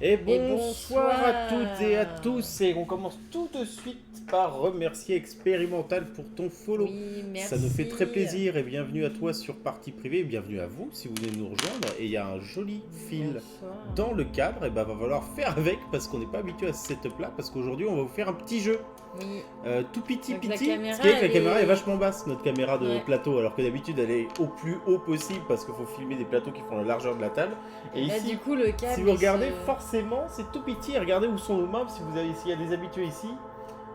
Et Et bonsoir à toutes et à bonsoir. tous. Et on commence tout de suite par remercier Expérimental pour ton follow. Oui, Ça nous fait très merci. plaisir et bienvenue à toi sur Partie Privée. Bienvenue à vous si vous venez de nous rejoindre. Et il y a un joli fil Bonsoir. dans le cadre. Et ben va falloir faire avec parce qu'on n'est pas habitué à ce setup là. Parce qu'aujourd'hui on va vous faire un petit jeu. Oui. Tout petit Donc la petit, caméra, ce qui est que la elle caméra est est- vachement basse, notre caméra de Ouais. plateau, alors que d'habitude elle est au plus haut possible parce qu'il faut filmer des plateaux qui font la largeur de la table. Et Là, ici, du coup, le câble. si vous il regardez, se- forcément c'est tout petit, et regardez où sont nos mains, s'il y a des habitués ici,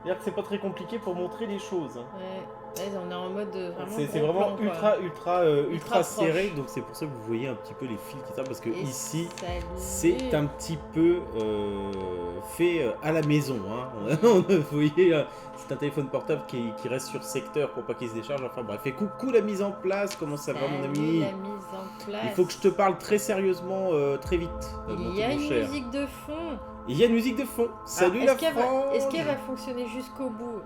c'est-à-dire que c'est pas très compliqué pour montrer les choses. Ouais. Là, on est en mode vraiment. C'est gros vraiment plan, ultra, quoi. ultra Ultra serré, proche. donc c'est pour ça que vous voyez un petit peu les fils qui sortent, parce que Et ici, salut. c'est un petit peu fait à la maison. Hein. Vous voyez, c'est un téléphone portable qui reste sur secteur pour pas qu'il se décharge. Enfin bref, et coucou la mise en place, comment ça va mon Salut, ami? la mise en place. Il faut que je te parle très sérieusement, très vite, mon Il y a tout une cher. musique de fond. Il y a une musique de fond. Salut Alors, la est-ce France. qu'elle va fonctionner jusqu'au bout?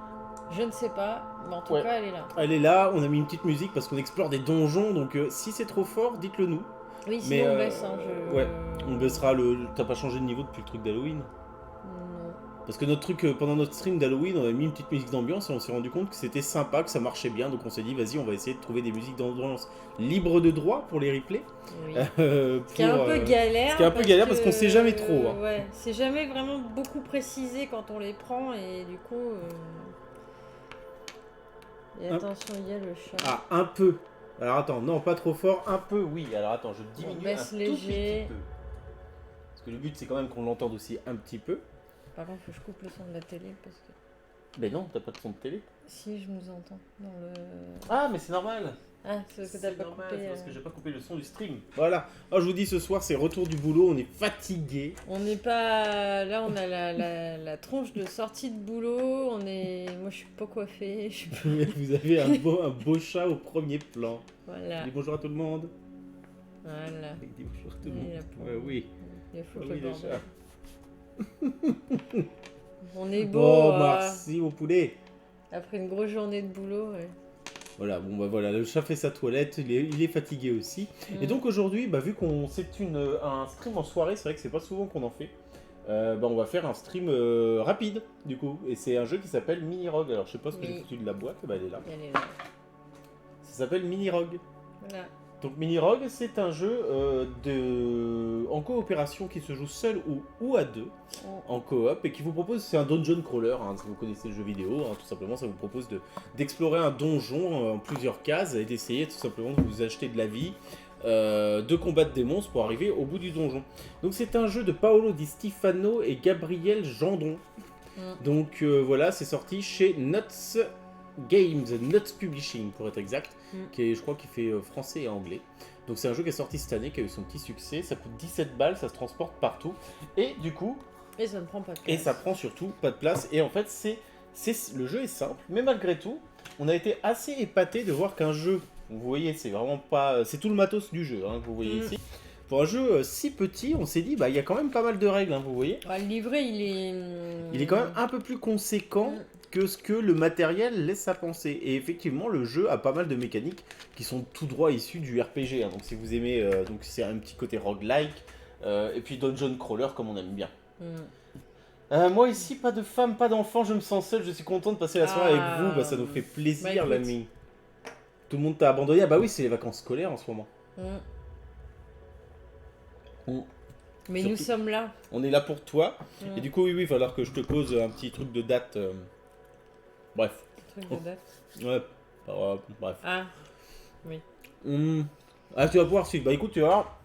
Je ne sais pas, mais en tout Ouais. cas, elle est là. Elle est là, on a mis une petite musique parce qu'on explore des donjons, donc si c'est trop fort, dites-le nous. Oui, Mais, sinon on baisse. Hein, ouais, on baissera le... T'as pas changé de niveau depuis le truc d'Halloween? Non. Parce que notre truc, pendant notre stream d'Halloween, on a mis une petite musique d'ambiance et on s'est rendu compte que c'était sympa, que ça marchait bien, donc on s'est dit vas-y, on va essayer de trouver des musiques d'ambiance libres de droit pour les replays. Oui. Ce Ce qui est un peu galère. Ce qui est un peu galère parce qu'on sait jamais trop. Hein. Ouais, c'est jamais vraiment beaucoup précisé quand on les prend et du coup. Et attention, il y a le chat. Ah, un peu. Alors attends, non, pas trop fort, un peu, oui. Alors attends, je diminue On baisse un léger. tout petit peu. Parce que le but, c'est quand même qu'on l'entende aussi un petit peu. Par contre, faut que je coupe le son de la télé parce que. Mais non, t'as pas de son de télé. Si, je nous entends dans le. Ah, mais c'est normal. Ah, c'est parce que t'as pas normal, coupé. c'est parce que j'ai pas coupé le son du stream. Voilà. Oh, je vous dis, ce soir, c'est retour du boulot, on est fatigué. On n'est pas. Là, on a la tronche de sortie de boulot. On est. Moi, je suis pas coiffée. Je suis pas... Vous avez un beau chat au premier plan. Voilà. Dis bonjour à tout le monde. Voilà. Dis bonjour à tout le Oui, monde. la pauvre. Ouais, oui. Il faut Oui, le les bordel. chats. On est beau. Oh, merci, mon poulet. Après une grosse journée de boulot. Ouais. Voilà, bon bah voilà, le chat fait sa toilette, il est fatigué aussi. Et donc aujourd'hui, bah, vu qu'on c'est un stream en soirée, c'est vrai que c'est pas souvent qu'on en fait, bah, on va faire un stream rapide du coup. Et c'est un jeu qui s'appelle Mini Rogue. Alors je sais pas ce que Oui. j'ai foutu de la boîte, bah elle est là. Elle est là. Ça s'appelle Mini Rogue. Voilà. Donc Mini Rogue, c'est un jeu en coopération qui se joue seul ou à deux en coop et qui vous propose, c'est un dungeon crawler, hein, si vous connaissez le jeu vidéo, hein, tout simplement ça vous propose d'explorer un donjon en plusieurs cases et d'essayer tout simplement de vous acheter de la vie, de combattre des monstres pour arriver au bout du donjon. Donc c'est un jeu de Paolo Di Stefano et Gabriel Gendron. Donc voilà, c'est sorti chez Nuts Games, Nuts Publishing pour être exact, qui est, je crois qu'il fait français et anglais. Donc c'est un jeu qui est sorti cette année, qui a eu son petit succès, ça coûte 17 balles, ça se transporte partout, et du coup... Et ça ne prend pas de place. Et ça prend surtout pas de place, et en fait le jeu est simple, mais malgré tout, on a été assez épaté de voir qu'un jeu, vous voyez, c'est vraiment pas... C'est tout le matos du jeu, hein, que vous voyez ici. Pour un jeu si petit, on s'est dit, bah il y a quand même pas mal de règles, hein, vous voyez. Le livret, il est... Il est quand même un peu plus conséquent que ce que le matériel laisse à penser. Et effectivement, le jeu a pas mal de mécaniques qui sont tout droit issues du RPG. Hein. Donc si vous aimez, donc c'est un petit côté roguelike, et puis dungeon crawler comme on aime bien. Moi ici, pas de femme, pas d'enfant, je me sens seul, je suis content de passer la soirée avec vous, bah, ça nous fait plaisir bah, l'ami. Tout le monde t'a abandonné, ah bah oui, c'est les vacances scolaires en ce moment. Mais Surtout, nous sommes là. On est là pour toi. Et du coup, oui, il va falloir que je te pose un petit truc de date. Bref. Truc de date. Ouais, bref. Ah, oui. Ah, tu vas pouvoir suivre. Bah écoute, tu vas voir.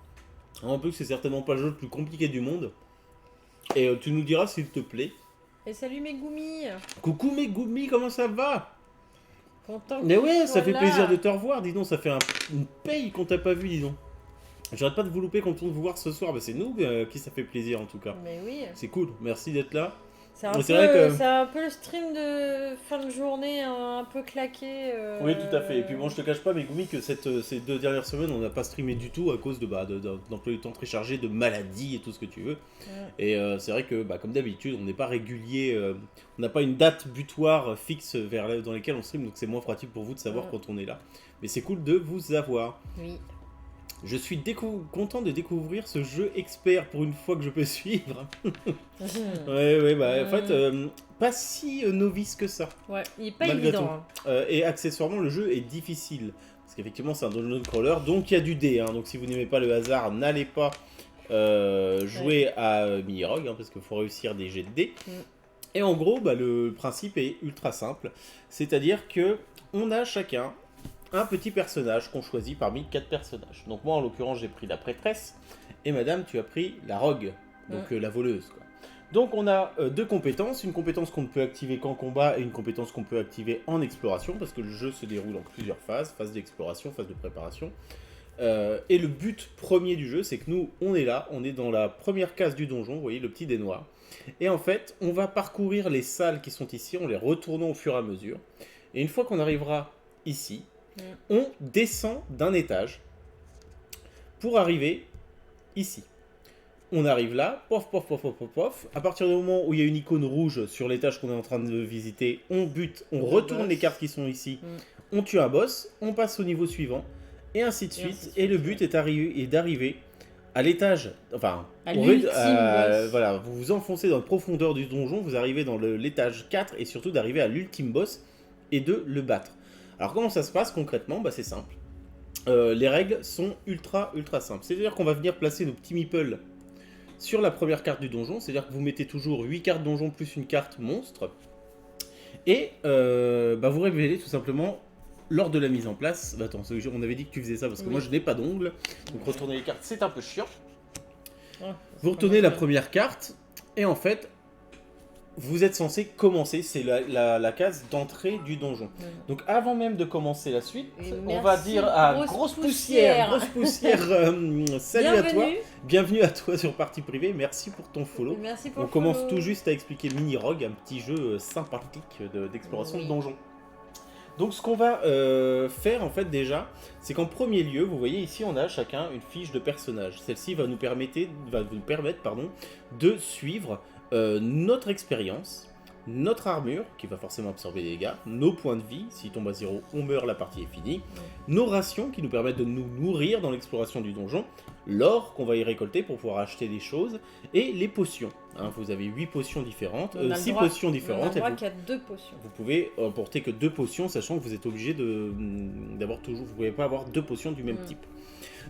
En plus, c'est certainement pas le jeu le plus compliqué du monde. Et tu nous diras s'il te plaît. Et salut mes goumis. Coucou mes goumis, comment ça va? Content. Mais ouais, ça fait là. plaisir de te revoir, dis donc. Ça fait une paye qu'on t'a pas vu, dis donc. J'arrête pas de vous louper quand on vous voir ce soir. Bah, c'est nous qui ça fait plaisir en tout cas. Mais oui. C'est cool, merci d'être là. C'est un, un peu le stream de fin de journée un peu claqué. Oui, tout à fait. Et puis bon, je te cache pas, mes goumis, que ces 2 dernières semaines, on n'a pas streamé du tout à cause d'emploi du temps très chargé, de maladies et tout ce que tu veux. Et c'est vrai que, comme d'habitude, on n'est pas régulier, on n'a pas une date butoir fixe dans laquelle on stream, donc c'est moins pratique pour vous de savoir quand on est là. Mais c'est cool de vous avoir. Oui. Je suis content de découvrir ce jeu expert pour une fois que je peux suivre. Ouais, bah en fait, pas si novice que ça. Ouais, il est pas Malgré évident. Et accessoirement, le jeu est difficile. Parce qu'effectivement, c'est un dungeon crawler, donc il y a du dé. Hein. Donc si vous n'aimez pas le hasard, n'allez pas jouer à Mini-Rogue, hein, parce qu'il faut réussir des jets de dés. Et en gros, bah, le principe est ultra simple. C'est-à-dire que on a chacun un petit personnage qu'on choisit parmi 4 personnages. Donc moi, en l'occurrence, j'ai pris la prêtresse. Et madame, tu as pris la rogue, donc la voleuse, quoi. Donc on a 2 compétences, une compétence qu'on ne peut activer qu'en combat et une compétence qu'on peut activer en exploration, parce que le jeu se déroule en plusieurs phases, phase d'exploration, phase de préparation. Et le but premier du jeu, c'est que nous, on est là, on est dans la première case du donjon, vous voyez le petit dé noir. Et en fait, on va parcourir les salles qui sont ici, en les retournant au fur et à mesure. Et une fois qu'on arrivera ici, on descend d'un étage pour arriver ici. On arrive là, pof, pof, pof, pof, pof, pof. À partir du moment où il y a une icône rouge sur l'étage qu'on est en train de visiter, on bute, on retourne les cartes qui sont ici, on tue un boss, on passe au niveau suivant, et ainsi de suite. Et le but est d'arriver à l'étage, enfin, voilà, vous vous enfoncez dans la profondeur du donjon, vous arrivez dans l'étage 4, et surtout d'arriver à l'ultime boss, et de le battre. Alors comment ça se passe concrètement? Bah c'est simple. Les règles sont ultra simples. C'est-à-dire qu'on va venir placer nos petits meeples sur la première carte du donjon. C'est-à-dire que vous mettez toujours 8 cartes donjon plus une carte monstre. Et bah, vous révélez tout simplement lors de la mise en place. Bah, attends, on avait dit que tu faisais ça parce que moi je n'ai pas d'ongles. Donc retourner les cartes c'est un peu chiant. Vous retournez la première carte. Et en fait, vous êtes censé commencer, c'est la case d'entrée du donjon. Donc avant même de commencer la suite, on va dire à grosse poussière, salut à toi, bienvenue à toi sur Partie Privée, merci pour ton follow. On commence tout juste à expliquer Mini-Rogue, un petit jeu sympathique d'exploration de donjon. Donc ce qu'on va faire en fait déjà, c'est qu'en premier lieu, vous voyez ici on a chacun une fiche de personnage. Celle-ci va nous permettre de suivre notre expérience, notre armure, qui va forcément absorber des dégâts, nos points de vie, s'il tombe à 0, on meurt, la partie est finie, nos rations qui nous permettent de nous nourrir dans l'exploration du donjon, l'or qu'on va y récolter pour pouvoir acheter des choses, et les potions. Hein, vous avez 8 potions différentes, 6 potions différentes. On a qu'il y a 2 potions. Vous pouvez emporter que 2 potions, sachant que vous êtes obligé d'avoir toujours, vous ne pouvez pas avoir 2 potions du même type.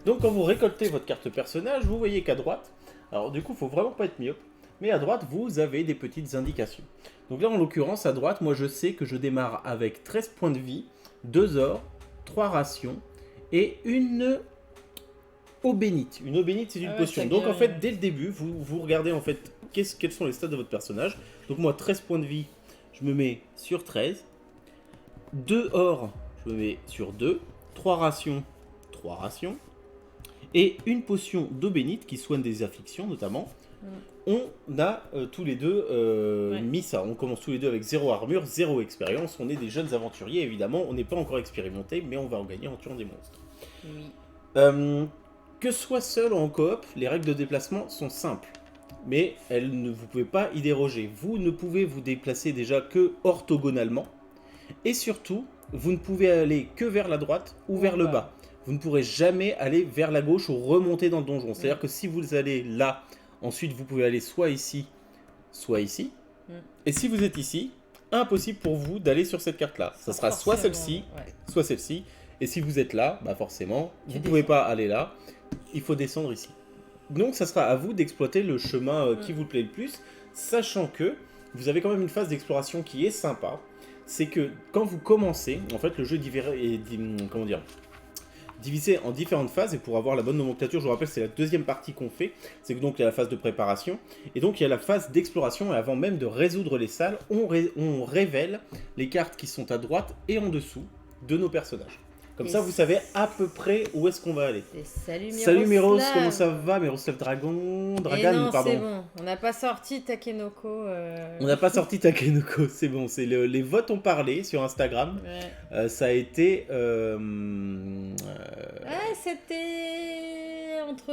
Donc quand vous récoltez votre carte personnage, vous voyez qu'à droite, alors du coup, il ne faut vraiment pas être myope, mais à droite, vous avez des petites indications. Donc là, en l'occurrence, à droite, moi, je sais que je démarre avec 13 points de vie, 2 ors, 3 rations et une eau bénite. Une eau bénite, c'est une potion. Donc, en fait, dès le début, vous regardez, en fait, quels sont les stats de votre personnage. Donc, moi, 13 points de vie, je me mets sur 13. 2 ors, je me mets sur 2. 3 rations, 3 rations. Et une potion d'eau bénite qui soigne des afflictions, notamment. On a tous les deux mis ça. On commence tous les deux avec 0 armure, 0 expérience. On est des jeunes aventuriers, évidemment. On n'est pas encore expérimentés, mais on va en gagner en tuant des monstres. Que soit seul ou en coop, les règles de déplacement sont simples. Mais vous ne pouvez pas y déroger. Vous ne pouvez vous déplacer déjà que orthogonalement. Et surtout, vous ne pouvez aller que vers la droite ou vers le bas. Vous ne pourrez jamais aller vers la gauche ou remonter dans le donjon. C'est-à-dire que si vous allez là... Ensuite, vous pouvez aller soit ici, soit ici. Et si vous êtes ici, impossible pour vous d'aller sur cette carte-là. Ça sera soit celle-ci, soit celle-ci. Et si vous êtes là, bah forcément, vous ne pouvez pas aller là. Il faut descendre ici. Donc, ça sera à vous d'exploiter le chemin qui vous plaît le plus, sachant que vous avez quand même une phase d'exploration qui est sympa. C'est que quand vous commencez, en fait, le jeu divisé en différentes phases, et pour avoir la bonne nomenclature, je vous rappelle, c'est la deuxième partie qu'on fait, c'est que donc il y a la phase de préparation, et donc il y a la phase d'exploration, et avant même de résoudre les salles, on révèle les cartes qui sont à droite et en dessous de nos personnages. Comme ça, vous savez à peu près où est-ce qu'on va aller. Et salut Miros, comment ça va Miroslav Dragan, pardon. C'est bon, on n'a pas sorti Takenoko. On n'a pas sorti Takenoko, c'est bon. Les votes ont parlé sur Instagram. Ça a été...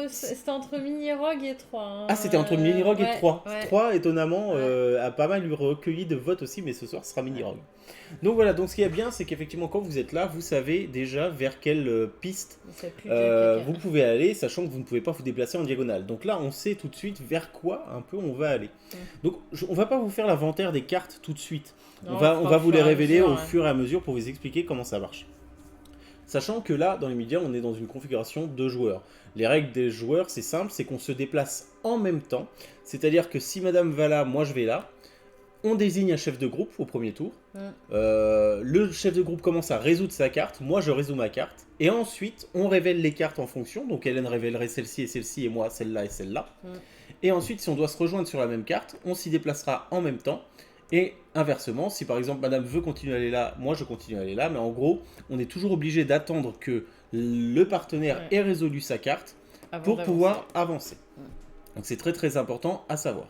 C'était entre Mini-Rogue et 3. Hein. Ah, c'était entre Mini-Rogue et 3. 3, étonnamment, a pas mal recueilli de votes aussi, mais ce soir, ce sera Mini-Rogue. Donc voilà, donc ce qui est bien, c'est qu'effectivement, quand vous êtes là, vous savez déjà vers quelle piste Ça pue le caca. vous pouvez aller, sachant que vous ne pouvez pas vous déplacer en diagonale. Donc là, on sait tout de suite vers quoi un peu on va aller. Donc on va pas vous faire l'inventaire des cartes tout de suite. Non, On va fera vous au les fur et à révéler mesure, au hein. fur et à mesure pour vous expliquer comment ça marche. Sachant que là, dans les médias, on est dans une configuration de joueurs. Les règles des joueurs, c'est simple, c'est qu'on se déplace en même temps. C'est-à-dire que si madame va là, moi je vais là. On désigne un chef de groupe au premier tour. Le chef de groupe commence à résoudre sa carte. Moi, je résous ma carte. Et ensuite, on révèle les cartes en fonction. Donc, Hélène révélerait celle-ci, et moi, celle-là et celle-là. Et ensuite, si on doit se rejoindre sur la même carte, on s'y déplacera en même temps. Et inversement, si par exemple madame veut continuer à aller là, moi je continue à aller là, mais en gros, on est toujours obligé d'attendre que le partenaire ait résolu sa carte pour pouvoir avancer. Donc c'est très très important à savoir.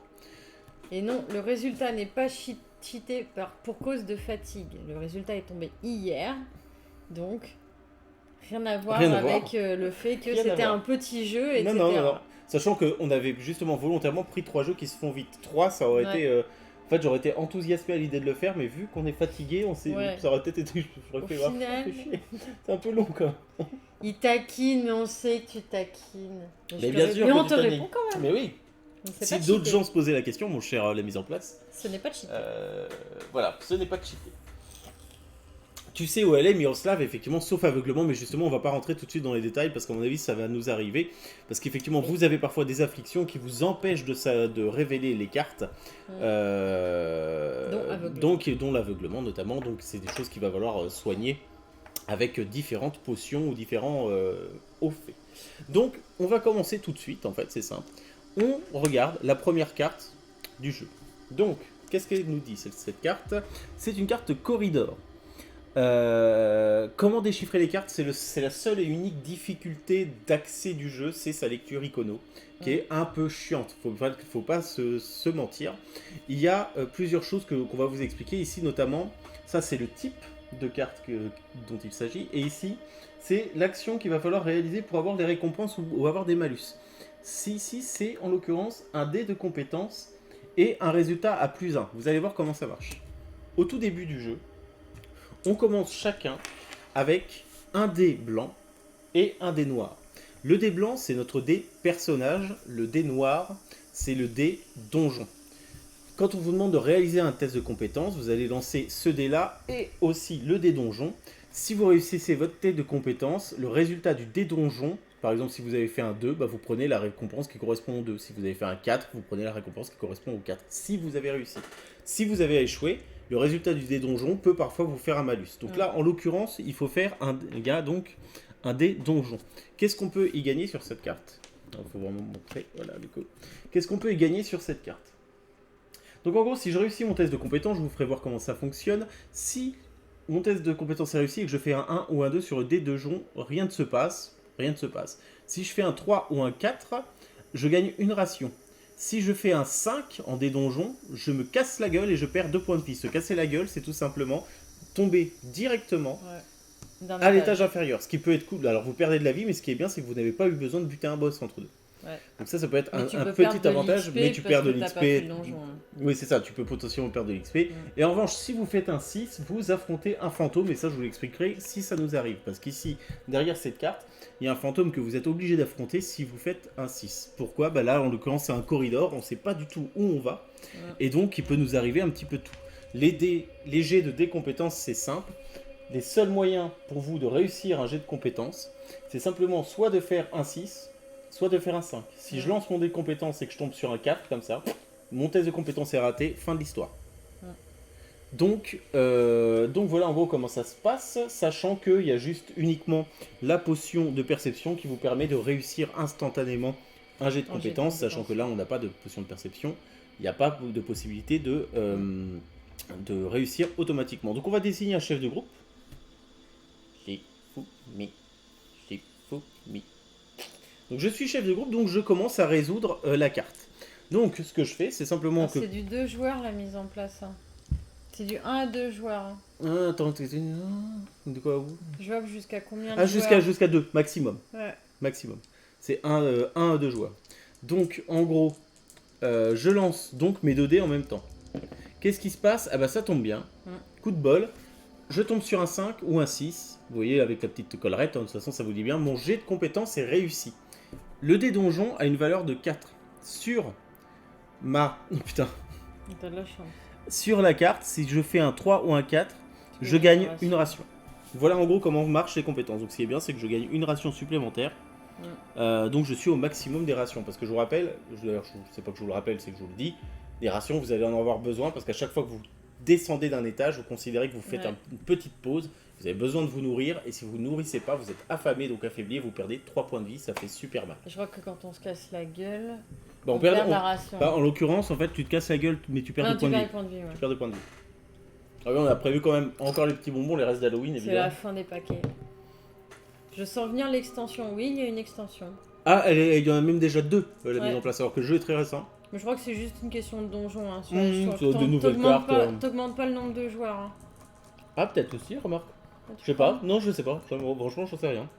Et non, le résultat n'est pas cheaté pour cause de fatigue. Le résultat est tombé hier, donc rien à voir avec le fait que c'était un petit jeu, etc. Non. Sachant qu'on avait justement volontairement pris 3 jeux qui se font vite. 3, ça aurait été... En fait, j'aurais été enthousiasmé à l'idée de le faire, mais vu qu'on est fatigué, ça aurait peut-être été... Au final... c'est un peu long quand même. Il taquine, mais on sait que tu taquines. Mais bien sûr, mais on te répond quand même. Mais oui. Si d'autres gens se posaient la question, mon cher la mise en place... Ce n'est pas cheaté. Voilà, ce n'est pas cheaté. Tu sais où elle est, Miroslav, effectivement, sauf aveuglement, mais justement, on va pas rentrer tout de suite dans les détails, parce qu'à mon avis, ça va nous arriver. Parce qu'effectivement, vous avez parfois des afflictions qui vous empêchent de révéler les cartes. Dont l'aveuglement, notamment. Donc, c'est des choses qu'il va falloir soigner avec différentes potions ou différents hauts faits. Donc, on va commencer tout de suite, en fait, c'est simple. On regarde la première carte du jeu. Donc, qu'est-ce qu'elle nous dit, cette carte? C'est une carte corridor. Comment déchiffrer les cartes? C'est la seule et unique difficulté d'accès du jeu, c'est sa lecture icono, qui est un peu chiante, faut pas se mentir. Il y a plusieurs choses qu'on va vous expliquer ici, notamment, ça c'est le type de carte dont il s'agit, et ici, c'est l'action qu'il va falloir réaliser pour avoir des récompenses ou avoir des malus. Ici, c'est en l'occurrence un dé de compétence et un résultat à +1. Vous allez voir comment ça marche. Au tout début du jeu, on commence chacun avec un dé blanc et un dé noir. Le dé blanc, c'est notre dé personnage. Le dé noir, c'est le dé donjon. Quand on vous demande de réaliser un test de compétence, vous allez lancer ce dé-là et aussi le dé donjon. Si vous réussissez votre test de compétence, le résultat du dé donjon, par exemple si vous avez fait un 2, vous prenez la récompense qui correspond au 2. Si vous avez fait un 4, vous prenez la récompense qui correspond au 4. Si vous avez réussi. Si vous avez échoué, le résultat du dé donjon peut parfois vous faire un malus. Donc là, en l'occurrence, il faut faire un dé donjon. Qu'est-ce qu'on peut y gagner sur cette carte? Il faut vraiment montrer. Voilà, qu'est-ce qu'on peut y gagner sur cette carte? Donc en gros, si je réussis mon test de compétence, je vous ferai voir comment ça fonctionne. Si mon test de compétence est réussi et que je fais un 1 ou un 2 sur le dé donjon, rien ne se passe. Si je fais un 3 ou un 4, je gagne une ration. Si je fais un 5 en dé donjon, je me casse la gueule et je perds 2 points de vie. Se casser la gueule, c'est tout simplement tomber directement à l'étage inférieur. Ce qui peut être cool. Alors vous perdez de la vie, mais ce qui est bien, c'est que vous n'avez pas eu besoin de buter un boss entre deux. Donc ça peut être un petit avantage, mais tu perds de l'XP. Oui, c'est ça, tu peux potentiellement perdre de l'XP. Et en revanche, si vous faites un 6, vous affrontez un fantôme, et ça je vous l'expliquerai si ça nous arrive. Parce qu'ici, derrière cette carte, il y a un fantôme que vous êtes obligé d'affronter si vous faites un 6. Pourquoi? Là, en l'occurrence, c'est un corridor, on ne sait pas du tout où on va, et donc il peut nous arriver un petit peu tout. Les jets de décompétence, c'est simple. Les seuls moyens pour vous de réussir un jet de compétence, c'est simplement soit de faire un 6, soit de faire un 5. Si je lance mon dé de compétence et que je tombe sur un 4, comme ça, mon test de compétence est raté, fin de l'histoire. Donc voilà en gros comment ça se passe, sachant qu'il y a juste uniquement la potion de perception qui vous permet de réussir instantanément un jet de compétence, sachant que là on n'a pas de potion de perception, il n'y a pas de possibilité de réussir automatiquement. Donc on va désigner un chef de groupe. Donc je suis chef de groupe, donc je commence à résoudre la carte. Donc ce que je fais, c'est simplement que... C'est du 2 joueurs la mise en place. C'est du 1 à 2 joueurs. Attends, de quoi vous? Jouable jusqu'à combien de joueurs? Jusqu'à 2, maximum. Ouais. Maximum. C'est 1 à 2 joueurs. Donc en gros, je lance donc mes 2 dés en même temps. Qu'est-ce qui se passe? Ça tombe bien. Coup de bol. Je tombe sur un 5 ou un 6. Vous voyez avec la petite collerette, de toute façon ça vous dit bien. Mon jet de compétence est réussi. Le dé donjon a une valeur de 4. Sur ma... Oh, putain. T'as de la chance. Sur la carte, si je fais un 3 ou un 4, je gagne une ration. Voilà en gros comment marchent les compétences. Donc ce qui est bien, c'est que je gagne une ration supplémentaire. Donc je suis au maximum des rations. Parce que je vous rappelle, d'ailleurs je sais pas que je vous le rappelle, c'est que je vous le dis, des rations vous allez en avoir besoin parce qu'à chaque fois que vous descendez d'un étage, vous considérez que vous faites une petite pause, vous avez besoin de vous nourrir et si vous ne nourrissez pas, vous êtes affamé, donc affaibli et vous perdez 3 points de vie, ça fait super mal. Je crois que quand on se casse la gueule, on perd la ration. En l'occurrence, en fait, tu te casses la gueule mais tu perds des points de vie. Tu perds des points de vie. Ah oui, on a prévu quand même encore les petits bonbons, les restes d'Halloween évidemment. C'est la fin des paquets. Je sens venir l'extension. Oui, il y a une extension. Ah, il y en a même déjà 2 la mise en place, alors que le jeu est très récent. Mais je crois que c'est juste une question de donjon. Hein. De nouvelles cartes. T'augmentes pas le nombre de joueurs. Hein. Ah, peut-être aussi, remarque. Je sais pas. Non, je sais pas. Franchement, j'en sais rien.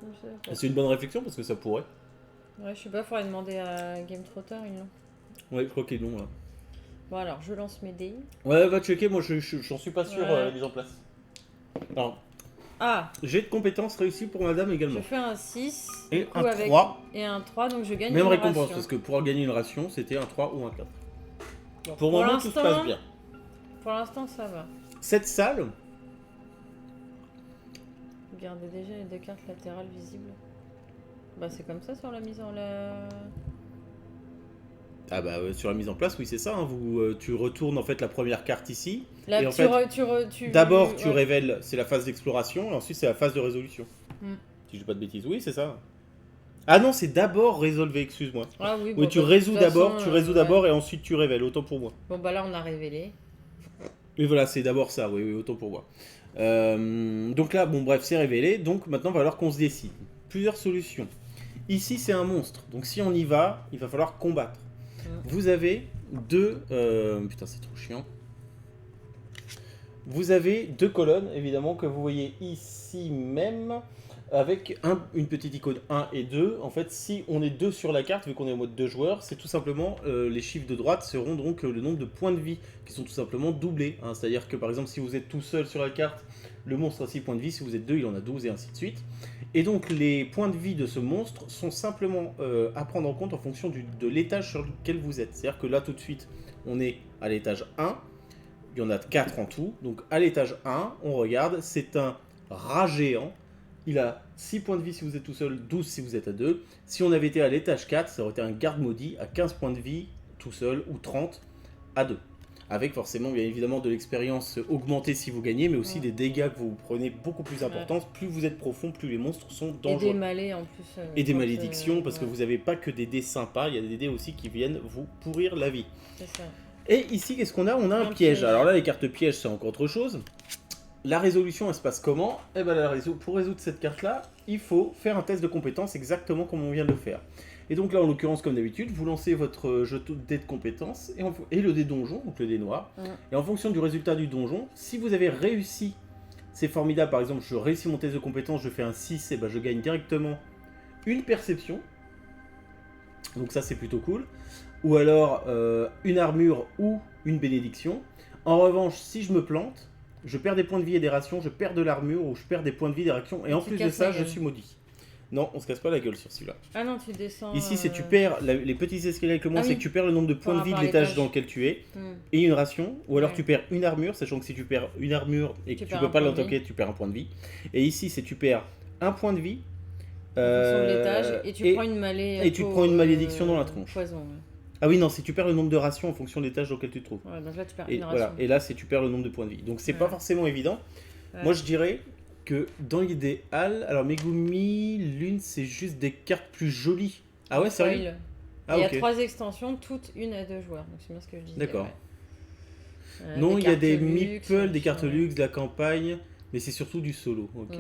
C'est une bonne réflexion parce que ça pourrait. Ouais, je sais pas, faudrait demander à Game Trotter, ils l'ont. Ouais, je crois qu'ils l'ont là. Bon, alors je lance mes dés. Ouais, va checker, moi j'en suis pas sûr la mise en place. Alors. J'ai de compétences réussies pour madame également. Je fais un 6. Et un 3. Et un 3, donc je gagne même une récompense, ration. parce que pour gagner une ration, c'était un 3 ou un 4. Bon, pour le moment, tout se passe bien. Pour l'instant, ça va. Cette salle. Regardez déjà les 2 cartes latérales visibles. Bah, c'est comme ça sur la mise en Ah bah sur la mise en place, oui c'est ça. Hein. Tu retournes en fait la première carte ici. Là, et en fait, d'abord tu révèles, c'est la phase d'exploration, et ensuite c'est la phase de résolution. Si je dis pas de bêtises, oui c'est ça. Ah non, c'est d'abord résolver, excuse-moi. Ah oui, oui, tu résous d'abord, et ensuite tu révèles, autant pour moi. Bon bah là on a révélé. Oui voilà, c'est d'abord ça, oui, autant pour moi. Donc là, bon bref, c'est révélé, donc maintenant il va falloir qu'on se décide. Plusieurs solutions. Ici c'est un monstre, donc si on y va, il va falloir combattre. Vous avez 2... Putain, c'est trop chiant. Vous avez 2 colonnes, évidemment, que vous voyez ici même, avec une petite icône 1 et 2. En fait, si on est 2 sur la carte, vu qu'on est en mode 2 joueurs, c'est tout simplement, les chiffres de droite seront donc le nombre de points de vie, qui sont tout simplement doublés. Hein. C'est-à-dire que, par exemple, si vous êtes tout seul sur la carte, le monstre a 6 points de vie, si vous êtes 2, il en a 12, et ainsi de suite. Et donc les points de vie de ce monstre sont simplement à prendre en compte en fonction de l'étage sur lequel vous êtes. C'est-à-dire que là tout de suite on est à l'étage 1, il y en a 4 en tout. Donc à l'étage 1, on regarde, c'est un rat géant. Il a 6 points de vie si vous êtes tout seul, 12 si vous êtes à 2. Si on avait été à l'étage 4, ça aurait été un garde maudit à 15 points de vie tout seul ou 30 à 2. Avec forcément bien évidemment de l'expérience augmentée si vous gagnez, mais aussi des dégâts que vous prenez beaucoup plus importants. Plus vous êtes profond, plus les monstres sont dangereux. Et des malais en plus. Et des malédictions, parce que vous n'avez pas que des dés sympas, il y a des dés aussi qui viennent vous pourrir la vie. C'est ça. Et ici, qu'est-ce qu'on a? On a un piège. Alors là, les cartes pièges, c'est encore autre chose. La résolution, elle se passe comment? Eh ben, pour résoudre cette carte-là, il faut faire un test de compétence exactement comme on vient de le faire. Et donc là, en l'occurrence, comme d'habitude, vous lancez votre jeu de dés de compétences et le dé donjon, donc le dé noir. Et en fonction du résultat du donjon, si vous avez réussi, c'est formidable, par exemple, je réussis mon test de compétences, je fais un 6, et ben je gagne directement une perception. Donc ça, c'est plutôt cool. Ou alors une armure ou une bénédiction. En revanche, si je me plante, je perds des points de vie et des rations, je perds de l'armure ou je perds des points de vie et des rations. Et en plus de ça, je suis maudit. Non, on se casse pas la gueule sur celui-là. Ah non, tu descends... Ici, c'est tu perds les petits escaliers avec le monstre, c'est que tu perds le nombre de points de vie de l'étage dans lequel tu es, et une ration, ou alors tu perds une armure, sachant que si tu perds une armure et que tu peux pas l'attaquer, tu perds un point de vie. Et ici, c'est tu perds un point de vie, en fonction de l'étage, et tu prends une malédiction dans la tronche. Poison, Ah oui, non, c'est tu perds le nombre de rations en fonction de l'étage dans lequel tu te trouves. Ouais, donc là, tu perds une ration. Et là, c'est tu perds le nombre de points de vie. Donc c'est pas forcément évident. Moi, je dirais que dans l'idéal, alors Megumi, l'une, c'est juste des cartes plus jolies. Ah ouais, sérieux? Il y a 3 extensions, toutes une à 2 joueurs. Donc c'est bien ce que je disais. D'accord. Non, il y a des meeples, des cartes luxe, de la campagne, mais c'est surtout du solo. Ok.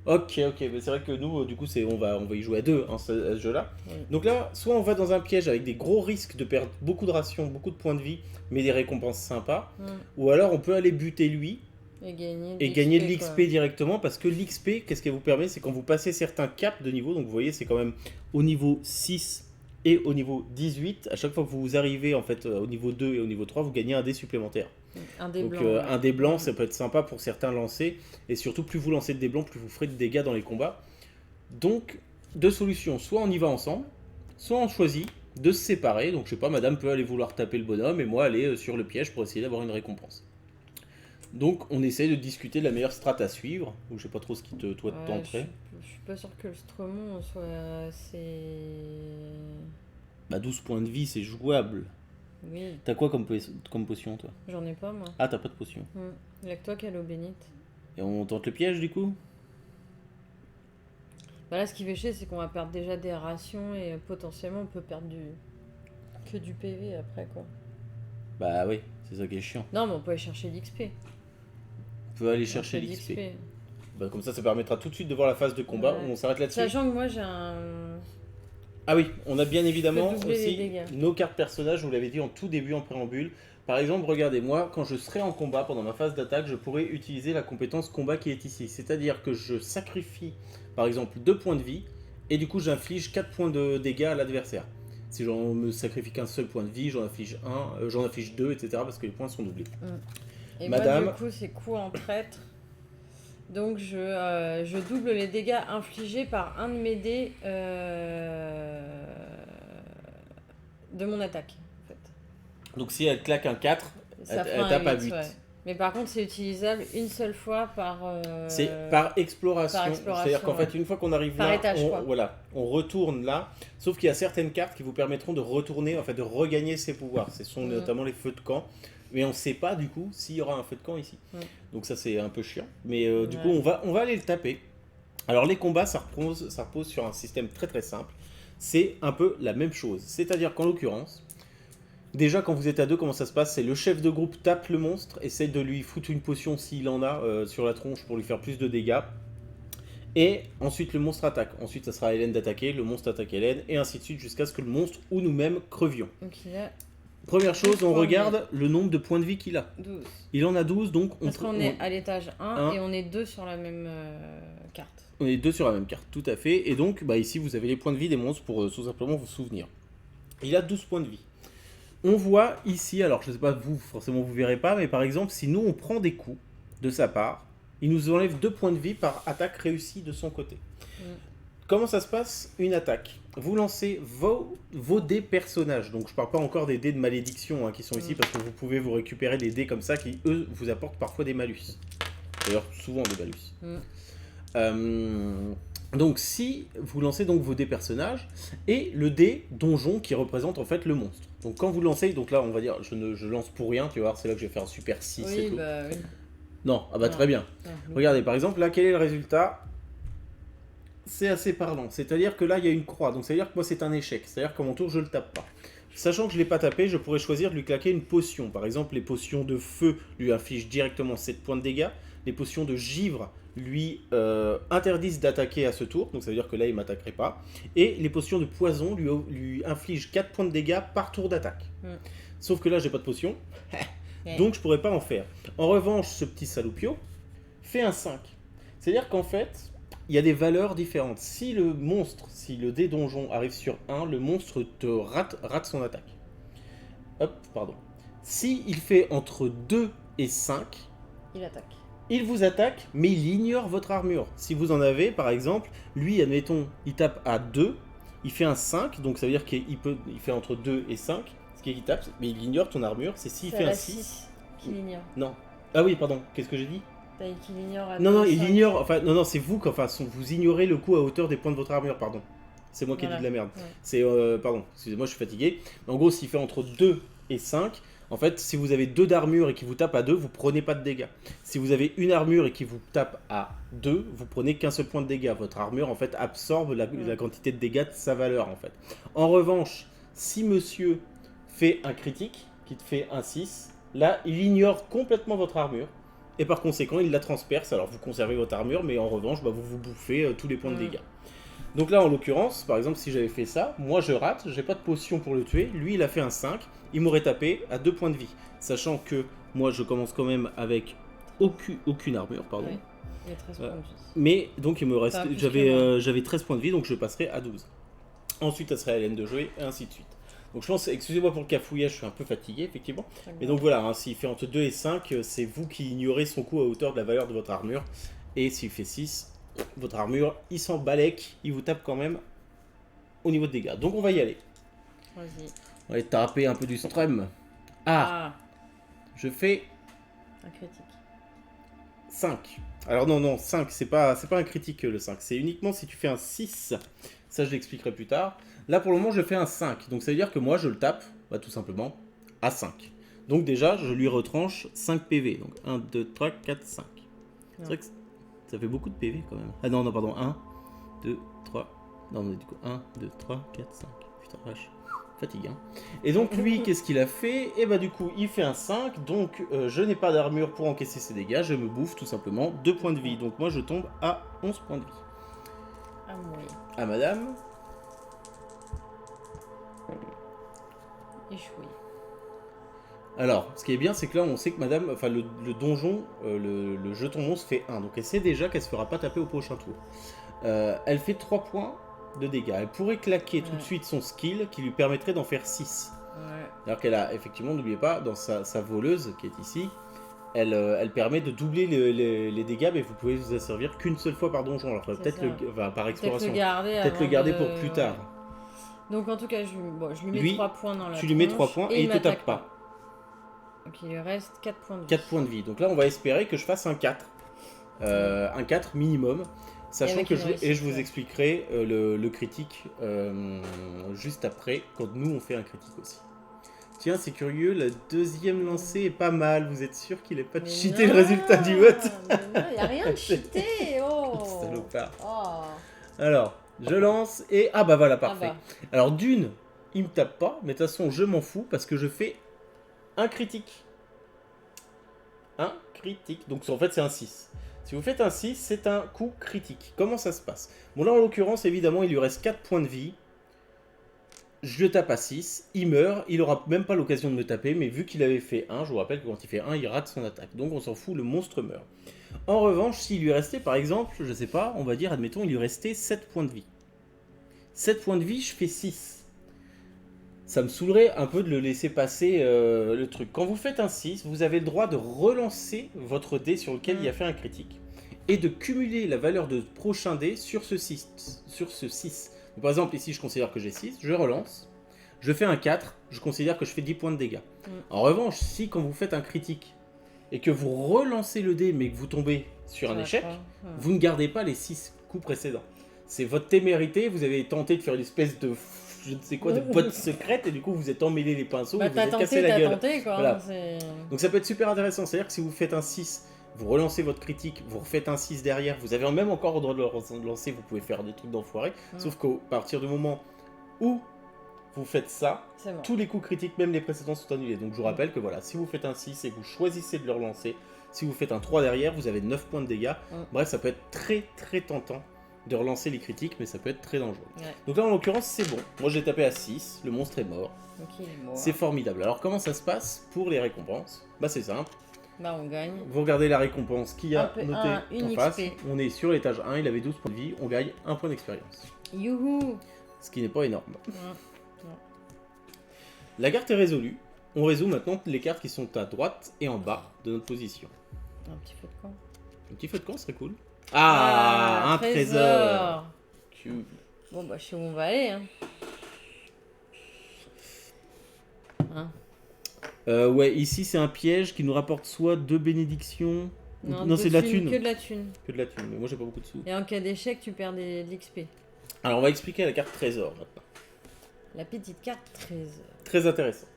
Ok, mais c'est vrai que nous, du coup, on va y jouer à 2 à ce jeu-là. Donc là, soit on va dans un piège avec des gros risques de perdre beaucoup de rations, beaucoup de points de vie, mais des récompenses sympas, ou alors on peut aller buter lui et gagner de l'XP directement, parce que l'XP, qu'est-ce qu'elle vous permet? C'est quand vous passez certains caps de niveau, donc vous voyez, c'est quand même au niveau 6 et au niveau 18, à chaque fois que vous arrivez en fait au niveau 2 et au niveau 3, vous gagnez un dé supplémentaire. Un dé Donc blanc. un dé blanc, ça peut être sympa pour certains lancer. Et surtout, plus vous lancez de dés blancs, plus vous ferez de dégâts dans les combats. Donc, deux solutions. Soit on y va ensemble, soit on choisit de se séparer. Donc je sais pas, madame peut aller vouloir taper le bonhomme et moi aller sur le piège pour essayer d'avoir une récompense. Donc on essaye de discuter de la meilleure strat à suivre. Donc je sais pas trop ce qui te tenterait. Je suis pas sûr que le Stremont soit assez... Bah 12 points de vie, c'est jouable. Oui. T'as quoi comme potion, toi? J'en ai pas, moi. Ah, t'as pas de potion. Il y a que toi qui as l'eau bénite. Et on tente le piège, du coup? Bah là, ce qui fait chier, c'est qu'on va perdre déjà des rations et potentiellement, on peut perdre que du PV après, quoi. Bah oui, c'est ça qui est chiant. Non, mais on peut aller chercher l'XP. On peut aller chercher l'XP. Bah comme ça permettra tout de suite de voir la phase de combat. Ouais. On s'arrête là-dessus. Sachant que moi, j'ai un... Ah oui, on a bien évidemment aussi nos cartes personnages, je vous l'avais dit en tout début en préambule. Par exemple, regardez, moi, quand je serai en combat pendant ma phase d'attaque, je pourrai utiliser la compétence combat qui est ici. C'est-à-dire que je sacrifie, par exemple, 2 points de vie, et du coup, j'inflige 4 points de dégâts à l'adversaire. Si j'en me sacrifie qu'un seul point de vie, j'en inflige 2, etc. parce que les points sont doublés. Et madame, moi, du coup, c'est coup en traître. Donc je double les dégâts infligés par un de mes dés de mon attaque. En fait. Donc si elle claque un 4, elle tape à 8. Ouais. Mais par contre, c'est utilisable une seule fois par... C'est par exploration. C'est-à-dire qu'en fait, une fois qu'on arrive là, on retourne là. Sauf qu'il y a certaines cartes qui vous permettront de retourner, en fait, de regagner ses pouvoirs. Ce sont notamment les feux de camp. Mais on ne sait pas du coup s'il y aura un feu de camp ici. Donc ça c'est un peu chiant. Mais du coup on va aller le taper. Alors les combats ça repose sur un système très très simple. C'est un peu la même chose. C'est-à-dire qu'en l'occurrence, déjà quand vous êtes à deux, comment ça se passe? C'est le chef de groupe tape le monstre, essaie de lui foutre une potion s'il en a sur la tronche pour lui faire plus de dégâts. Et ensuite le monstre attaque. Ensuite ça sera à Hélène d'attaquer, le monstre attaque Hélène, et ainsi de suite jusqu'à ce que le monstre ou nous-mêmes crevions. Donc il a... Première chose, on regarde le nombre de points de vie qu'il a. 12. Il en a 12, donc... Parce qu'on est à l'étage 1 et on est 2 sur la même carte. On est 2 sur la même carte, tout à fait. Et donc, bah, ici, vous avez les points de vie des monstres pour tout simplement vous souvenir. Il a 12 points de vie. On voit ici, alors je ne sais pas, vous, forcément vous ne verrez pas, mais par exemple, si nous, on prend des coups de sa part, il nous enlève 2 points de vie par attaque réussie de son côté. Comment ça se passe une attaque? Vous lancez vos dés personnages. Donc je parle pas encore des dés de malédiction qui sont ici parce que vous pouvez vous récupérer des dés comme ça qui eux vous apportent parfois des malus. D'ailleurs souvent des malus. Donc si vous lancez donc vos dés personnages et le dé donjon qui représente en fait le monstre. Donc quand vous lancez, donc là on va dire je lance pour rien, tu vas voir c'est là que je vais faire un super 6 et tout. Bah, oui. Non, ah bah non. Très bien. Non. Regardez par exemple là quel est le résultat? C'est assez parlant, c'est-à-dire que là il y a une croix, donc ça veut dire que moi c'est un échec, c'est-à-dire qu'à mon tour je le tape pas. Sachant que je ne l'ai pas tapé, je pourrais choisir de lui claquer une potion. Par exemple, les potions de feu lui infligent directement 7 points de dégâts, les potions de givre lui interdisent d'attaquer à ce tour, donc ça veut dire que là il ne m'attaquerait pas, et les potions de poison lui infligent 4 points de dégâts par tour d'attaque. Sauf que là j'ai pas de potion, donc je pourrais pas en faire. En revanche, ce petit saloupio fait un 5. C'est-à-dire qu'en fait... il y a des valeurs différentes. Si le dé donjon arrive sur 1, le monstre te rate son attaque. Hop, pardon. Si il fait entre 2 et 5, il attaque. Il vous attaque, mais il ignore votre armure. Si vous en avez, par exemple, lui, admettons, il tape à 2, il fait un 5, donc ça veut dire qu'il fait entre 2 et 5, ce qui est qu'il tape, mais il ignore ton armure, c'est s'il fait un 6. Qu'il ignore. Non. Ah oui, pardon, qu'est-ce que j'ai dit? Qu'il ignore à non, il ignore. Enfin, non, c'est vous vous ignorez le coup à hauteur des points de votre armure, pardon. C'est moi qui ai dit de la merde. Ouais. C'est, pardon, excusez-moi, je suis fatigué. En gros, s'il fait entre 2 et 5, en fait, si vous avez 2 d'armure et qu'il vous tape à 2, vous prenez pas de dégâts. Si vous avez une armure et qu'il vous tape à 2, vous prenez qu'un seul point de dégâts. Votre armure, en fait, absorbe la quantité de dégâts de sa valeur, en fait. En revanche, si monsieur fait un critique, qui te fait un 6, là, il ignore complètement votre armure. Et par conséquent, il la transperce. Alors, vous conservez votre armure, mais en revanche, vous vous bouffez tous les points de dégâts. Donc là, en l'occurrence, par exemple, si j'avais fait ça, moi je rate, j'ai pas de potion pour le tuer. Lui, il a fait un 5, il m'aurait tapé à 2 points de vie. Sachant que moi, je commence quand même avec aucune armure, pardon. Oui, il y a 13 points de vie. Mais donc, il me reste, j'avais 13 points de vie, donc je passerai à 12. Ensuite, ça serait à Hélène de jouer, et ainsi de suite. Donc je pense, excusez-moi pour le cafouillage, je suis un peu fatigué effectivement. Mais donc voilà, hein, s'il fait entre 2 et 5, c'est vous qui ignorez son coût à hauteur de la valeur de votre armure. Et s'il fait 6, votre armure, il s'en balèque, il vous tape quand même au niveau de dégâts. Donc on va y aller. Vas-y. On va aller taper un peu du strum. Ah. Je fais... Un critique. 5. Alors non, 5, c'est pas un critique le 5. C'est uniquement si tu fais un 6. Ça, je l'expliquerai plus tard. Là, pour le moment, je fais un 5. Donc ça veut dire que moi, je le tape, bah, tout simplement, à 5. Donc déjà, je lui retranche 5 PV. Donc 1, 2, 3, 4, 5. C'est vrai que ça fait beaucoup de PV quand même. Ah non, pardon. 1, 2, 3. Non, du coup, 1, 2, 3, 4, 5. Putain, vache. Fatigue, hein. Et donc lui, qu'est-ce qu'il a fait? Et bah du coup, il fait un 5, donc je n'ai pas d'armure pour encaisser ses dégâts, je me bouffe tout simplement 2 points de vie. Donc moi, je tombe à 11 points de vie. Ah oui. À madame. Échoué. Alors, ce qui est bien, c'est que là, on sait que madame, enfin le donjon, le jeton monstre fait 1, donc elle sait déjà qu'elle se fera pas taper au prochain tour. Elle fait 3 points de dégâts. Elle pourrait claquer tout de suite son skill qui lui permettrait d'en faire 6. Alors qu'elle a, effectivement, n'oubliez pas, dans sa voleuse qui est ici, elle permet de doubler les dégâts, mais vous pouvez vous en servir qu'une seule fois par donjon. Alors peut-être par exploration. Peut-être le garder pour plus tard. Donc en tout cas, je lui mets 3 points dans la tronche. Tu lui mets 3 points et il te tape pas. Donc il lui reste 4 points de vie. 4 points de vie. Donc là, on va espérer que je fasse un 4. Un 4 minimum. Sachant que je vous expliquerai le critique juste après, quand nous on fait un critique aussi. Tiens, c'est curieux, la deuxième lancée est pas mal. Vous êtes sûr qu'il n'est pas cheaté le résultat du vote? Non, il n'y a rien de cheaté. Oh. Salopard. Alors, je lance et... Ah bah voilà, parfait. Alors d'une, il me tape pas, mais de toute façon, je m'en fous parce que je fais un critique. Un critique. Donc en fait, c'est un 6. Si vous faites un 6, c'est un coup critique. Comment ça se passe? Bon là, en l'occurrence, évidemment, il lui reste 4 points de vie. Je le tape à 6, il meurt, il n'aura même pas l'occasion de me taper, mais vu qu'il avait fait 1, je vous rappelle que quand il fait 1, il rate son attaque. Donc on s'en fout, le monstre meurt. En revanche, s'il lui restait, par exemple, je sais pas, on va dire, admettons, il lui restait 7 points de vie. 7 points de vie, je fais 6. Ça me saoulerait un peu de le laisser passer le truc. Quand vous faites un 6, vous avez le droit de relancer votre dé sur lequel il a fait un critique. Et de cumuler la valeur de prochain dé sur ce 6. Donc, par exemple, ici, je considère que j'ai 6, je relance. Je fais un 4, je considère que je fais 10 points de dégâts. En revanche, si quand vous faites un critique, et que vous relancez le dé, mais que vous tombez sur un échec, vous ne gardez pas les 6 coups précédents. C'est votre témérité, vous avez tenté de faire une espèce de... je ne sais quoi, de botte secrète, et du coup vous êtes emmêlé les pinceaux, vous êtes cassé la gueule. Voilà. Donc ça peut être super intéressant, c'est-à-dire que si vous faites un 6, vous relancez votre critique, vous refaites un 6 derrière, vous avez même encore le droit de le lancer, vous pouvez faire des trucs d'enfoiré, sauf qu'à partir du moment où vous faites ça, bon. Tous les coups critiques, même les précédents, sont annulés. Donc je vous rappelle que voilà, si vous faites un 6 et que vous choisissez de le relancer, si vous faites un 3 derrière, vous avez 9 points de dégâts. Bref, ça peut être très très tentant de relancer les critiques, mais ça peut être très dangereux. Donc là, en l'occurrence, c'est bon. Moi, j'ai tapé à 6, le monstre est mort. C'est formidable. Alors, comment ça se passe pour les récompenses? Bah, c'est simple. Bah, on gagne. Vous regardez la récompense qui a noté en face. On est sur l'étage 1, il avait 12 points de vie, on gagne 1 point d'expérience. Youhou! Ce qui n'est pas énorme. La carte est résolue. On résout maintenant les cartes qui sont à droite et en bas de notre position. Un petit feu de camp. Un petit feu de camp serait cool. Ah, un trésor. Bon, bah, je sais où on va aller. Ouais, ici c'est un piège qui nous rapporte soit 2 bénédictions. Non, c'est de la thune. Que de la thune. Que de la thune, mais moi j'ai pas beaucoup de sous. Et en cas d'échec, tu perds de l'XP. Alors on va expliquer la carte trésor maintenant. La petite carte trésor. Très intéressante.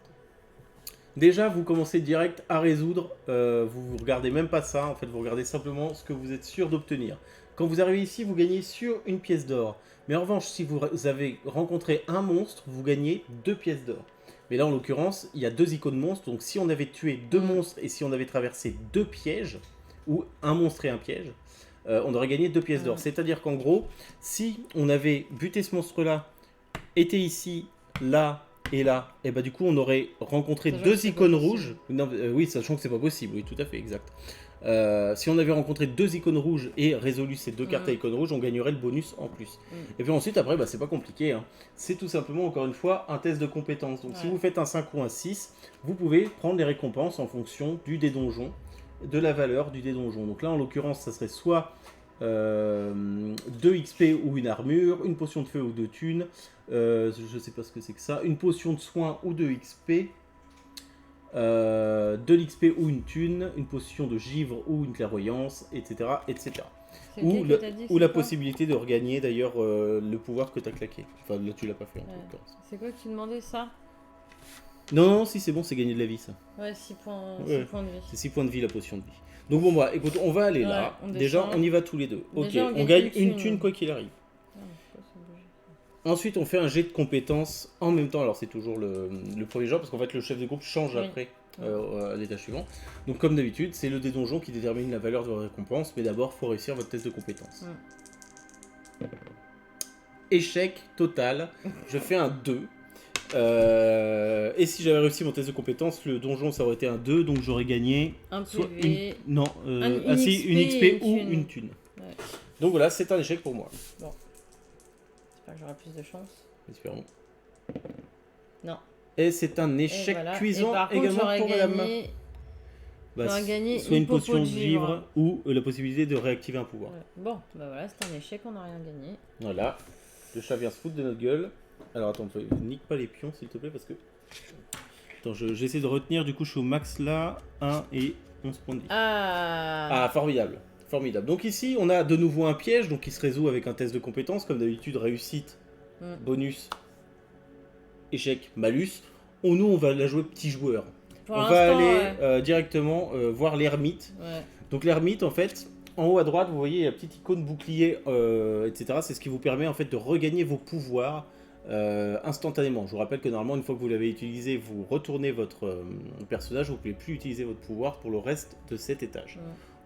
Déjà, vous commencez direct à résoudre. Vous regardez même pas ça. En fait, vous regardez simplement ce que vous êtes sûr d'obtenir. Quand vous arrivez ici, vous gagnez sur une pièce d'or. Mais en revanche, si vous avez rencontré un monstre, vous gagnez 2 pièces d'or. Mais là, en l'occurrence, il y a 2 icônes monstres. Donc, si on avait tué 2 monstres et si on avait traversé 2 pièges, ou un monstre et un piège, on aurait gagné 2 pièces d'or. C'est-à-dire qu'en gros, si on avait buté ce monstre-là, était ici, là et là, et bah du coup on aurait rencontré 2 icônes rouges. Non, oui, sachant que c'est pas possible, oui, tout à fait, exact. Si on avait rencontré 2 icônes rouges et résolu ces 2 cartes à icônes rouges, on gagnerait le bonus en plus. Et puis ensuite, après, c'est pas compliqué. Hein. C'est tout simplement, encore une fois, un test de compétence. Donc si vous faites un 5 ou un 6, vous pouvez prendre les récompenses en fonction du dé donjon, de la valeur du dé donjon. Donc là, en l'occurrence, ça serait soit 2 XP ou une armure, une potion de feu ou 2 thunes, je sais pas ce que c'est que ça, une potion de soin ou 2 XP, de l'XP ou une thune, une potion de givre ou une clairvoyance, etc. etc. Ou la possibilité de regagner d'ailleurs le pouvoir que tu as claqué. Enfin là tu l'as pas fait en tout cas. C'est quoi que tu demandais ça? Non, si c'est bon, c'est gagner de la vie ça. Ouais, 6 points, 6 points de vie. C'est 6 points de vie la potion de vie. Donc bon bah écoute, on va aller là. Déjà on y va tous les deux. Déjà, on gagne une thune quoi qu'il arrive. Ensuite, on fait un jet de compétences en même temps. Alors, c'est toujours le premier genre, parce qu'en fait, le chef de groupe change après à l'étage suivant. Donc, comme d'habitude, c'est le dé donjon qui détermine la valeur de votre récompense. Mais d'abord, il faut réussir votre test de compétences. Échec total. Je fais un 2. Et si j'avais réussi mon test de compétences, le donjon, ça aurait été un 2. Donc, j'aurais gagné un PV. une XP ou une thune. Ouais. Donc, voilà, c'est un échec pour moi. Bon. J'aurai plus de chance. Espérons. Non. Et c'est un échec cuisant également pour madame. J'aurais gagné soit une potion de givre ou la possibilité de réactiver un pouvoir. Ouais. Bon, bah voilà, c'est un échec, on n'a rien gagné. Voilà. Le chat vient se foutre de notre gueule. Alors attends, nique pas les pions s'il te plaît parce que... Attends, j'essaie de retenir, du coup je suis au max là. 1 et 11 points de vie. Ah, formidable. Formidable. Donc ici, on a de nouveau un piège donc qui se résout avec un test de compétences. Comme d'habitude, réussite, bonus, échec, malus. Nous, on va la jouer petit joueur. On va aller directement voir l'ermite. Ouais. Donc l'ermite, en fait, en haut à droite, vous voyez la petite icône bouclier, etc. C'est ce qui vous permet en fait de regagner vos pouvoirs instantanément. Je vous rappelle que normalement, une fois que vous l'avez utilisé, vous retournez votre personnage, vous ne pouvez plus utiliser votre pouvoir pour le reste de cet étage.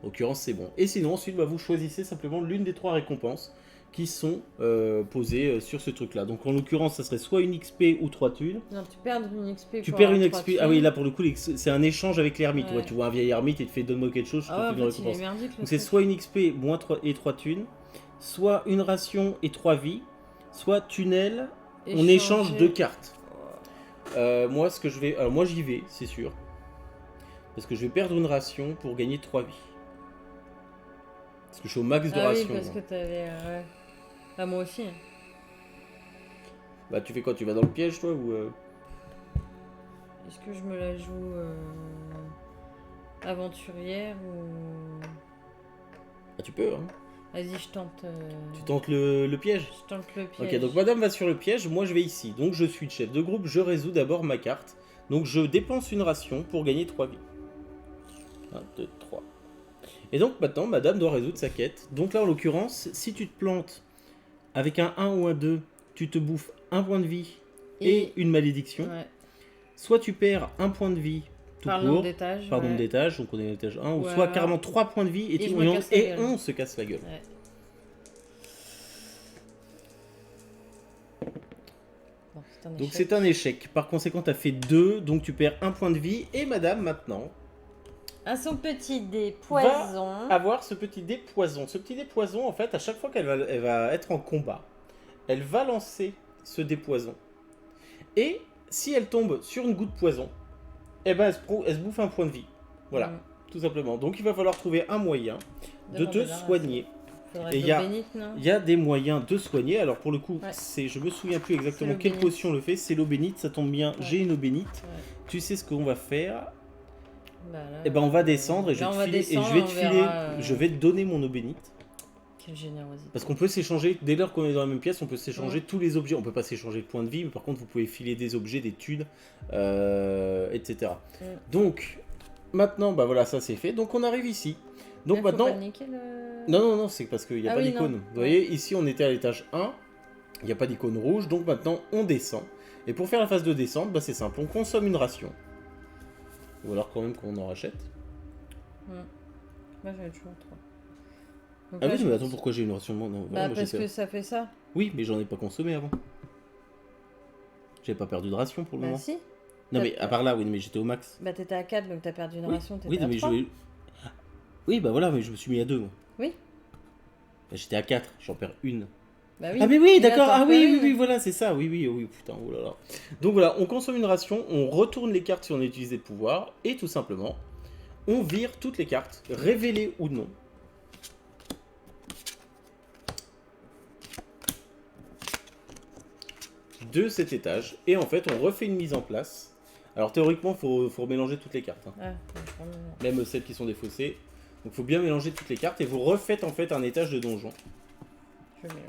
En l'occurrence, c'est bon. Et sinon, ensuite, vous choisissez simplement l'une des 3 récompenses qui sont posées sur ce truc-là. Donc, en l'occurrence, ça serait soit une XP ou 3 thunes. Non, tu perds une XP. Tu perds une XP. Ah oui, là, pour le coup, c'est un échange avec l'ermite. Ouais. Tu vois un vieil ermite et te fait donne-moi quelque chose, je te fais une récompense. Donc, c'est soit une XP moins 3 et 3 thunes, soit une ration et 3 vies, soit tunnel, on échange 2 cartes. Moi, ce que je vais... Alors, moi, j'y vais, c'est sûr. Parce que je vais perdre une ration pour gagner 3 vies. Parce que je suis au max de ration. Oui, parce que t'avais... Ah, moi aussi. Bah, tu fais quoi? Tu vas dans le piège, toi, ou... Est-ce que je me la joue... aventurière ou... Ah, tu peux, hein. Vas-y, je tente... Tu tentes le piège? Je tente le piège. Ok, donc madame va sur le piège, moi je vais ici. Donc je suis le chef de groupe, je résous d'abord ma carte. Donc je dépense une ration pour gagner 3 vies. 1, 2, 3. Et donc maintenant, madame doit résoudre sa quête. Donc là, en l'occurrence, si tu te plantes avec un 1 ou un 2, tu te bouffes un point de vie et une malédiction. Ouais. Soit tu perds un point de vie tout court, par nombre d'étages, donc on est à l'étage 1, ou soit carrément 3 points de vie et on se casse la gueule. Ouais. Bon, donc c'est un échec. Par conséquent, tu as fait 2, donc tu perds un point de vie. Et madame, maintenant... À son petit dé poison. Va avoir ce petit dé poison. Ce petit dé poison, en fait, à chaque fois qu'elle va être en combat, elle va lancer ce dé poison. Et si elle tombe sur une goutte poison, eh ben elle se bouffe un point de vie. Voilà, tout simplement. Donc il va falloir trouver un moyen de te soigner. Et il y a des moyens de soigner. Alors pour le coup, je me souviens plus exactement quelle potion le fait. C'est l'eau bénite, ça tombe bien. J'ai une eau bénite. Tu sais ce qu'on va faire? Et ben on va descendre et je vais te donner mon eau bénite. Quelle générosité. Parce qu'on peut s'échanger, dès lors qu'on est dans la même pièce, on peut s'échanger tous les objets. On peut pas s'échanger de points de vie, mais par contre vous pouvez filer des objets, des thunes, etc. Donc maintenant, bah voilà, ça c'est fait. Donc on arrive ici. Donc maintenant... Non, c'est parce qu'il n'y a pas d'icône. Vous voyez, ici on était à l'étage 1, il n'y a pas d'icône rouge, donc maintenant on descend. Et pour faire la phase de descente, bah, c'est simple, on consomme une ration. Ou alors quand même qu'on en rachète. Moi j'en ai toujours 3. Donc ah oui, mais attends, pourquoi j'ai une ration? Non, parce que ça fait ça. Oui, mais j'en ai pas consommé avant. J'avais pas perdu de ration pour le moment. Si. Non mais à part là, oui, mais j'étais au max. Bah t'étais à 4, donc t'as perdu une ration, t'étais à 3. Oui, bah voilà, mais je me suis mis à 2, moi. Oui. Bah, j'étais à 4, j'en perds une. Bah oui. Ah mais oui, Et là, d'accord, t'en ah perds oui, une. oui, oui, voilà, c'est ça, oui, oui, oui, putain, oh là là. Donc voilà, on consomme une ration, on retourne les cartes si on a utilisé le pouvoir, et tout simplement, on vire toutes les cartes, révélées ou non. De cet étage, et en fait, on refait une mise en place. Alors théoriquement, faut mélanger toutes les cartes, hein. Même celles qui sont défaussées. Donc il faut bien mélanger toutes les cartes, et vous refaites en fait un étage de donjon. Je mélange.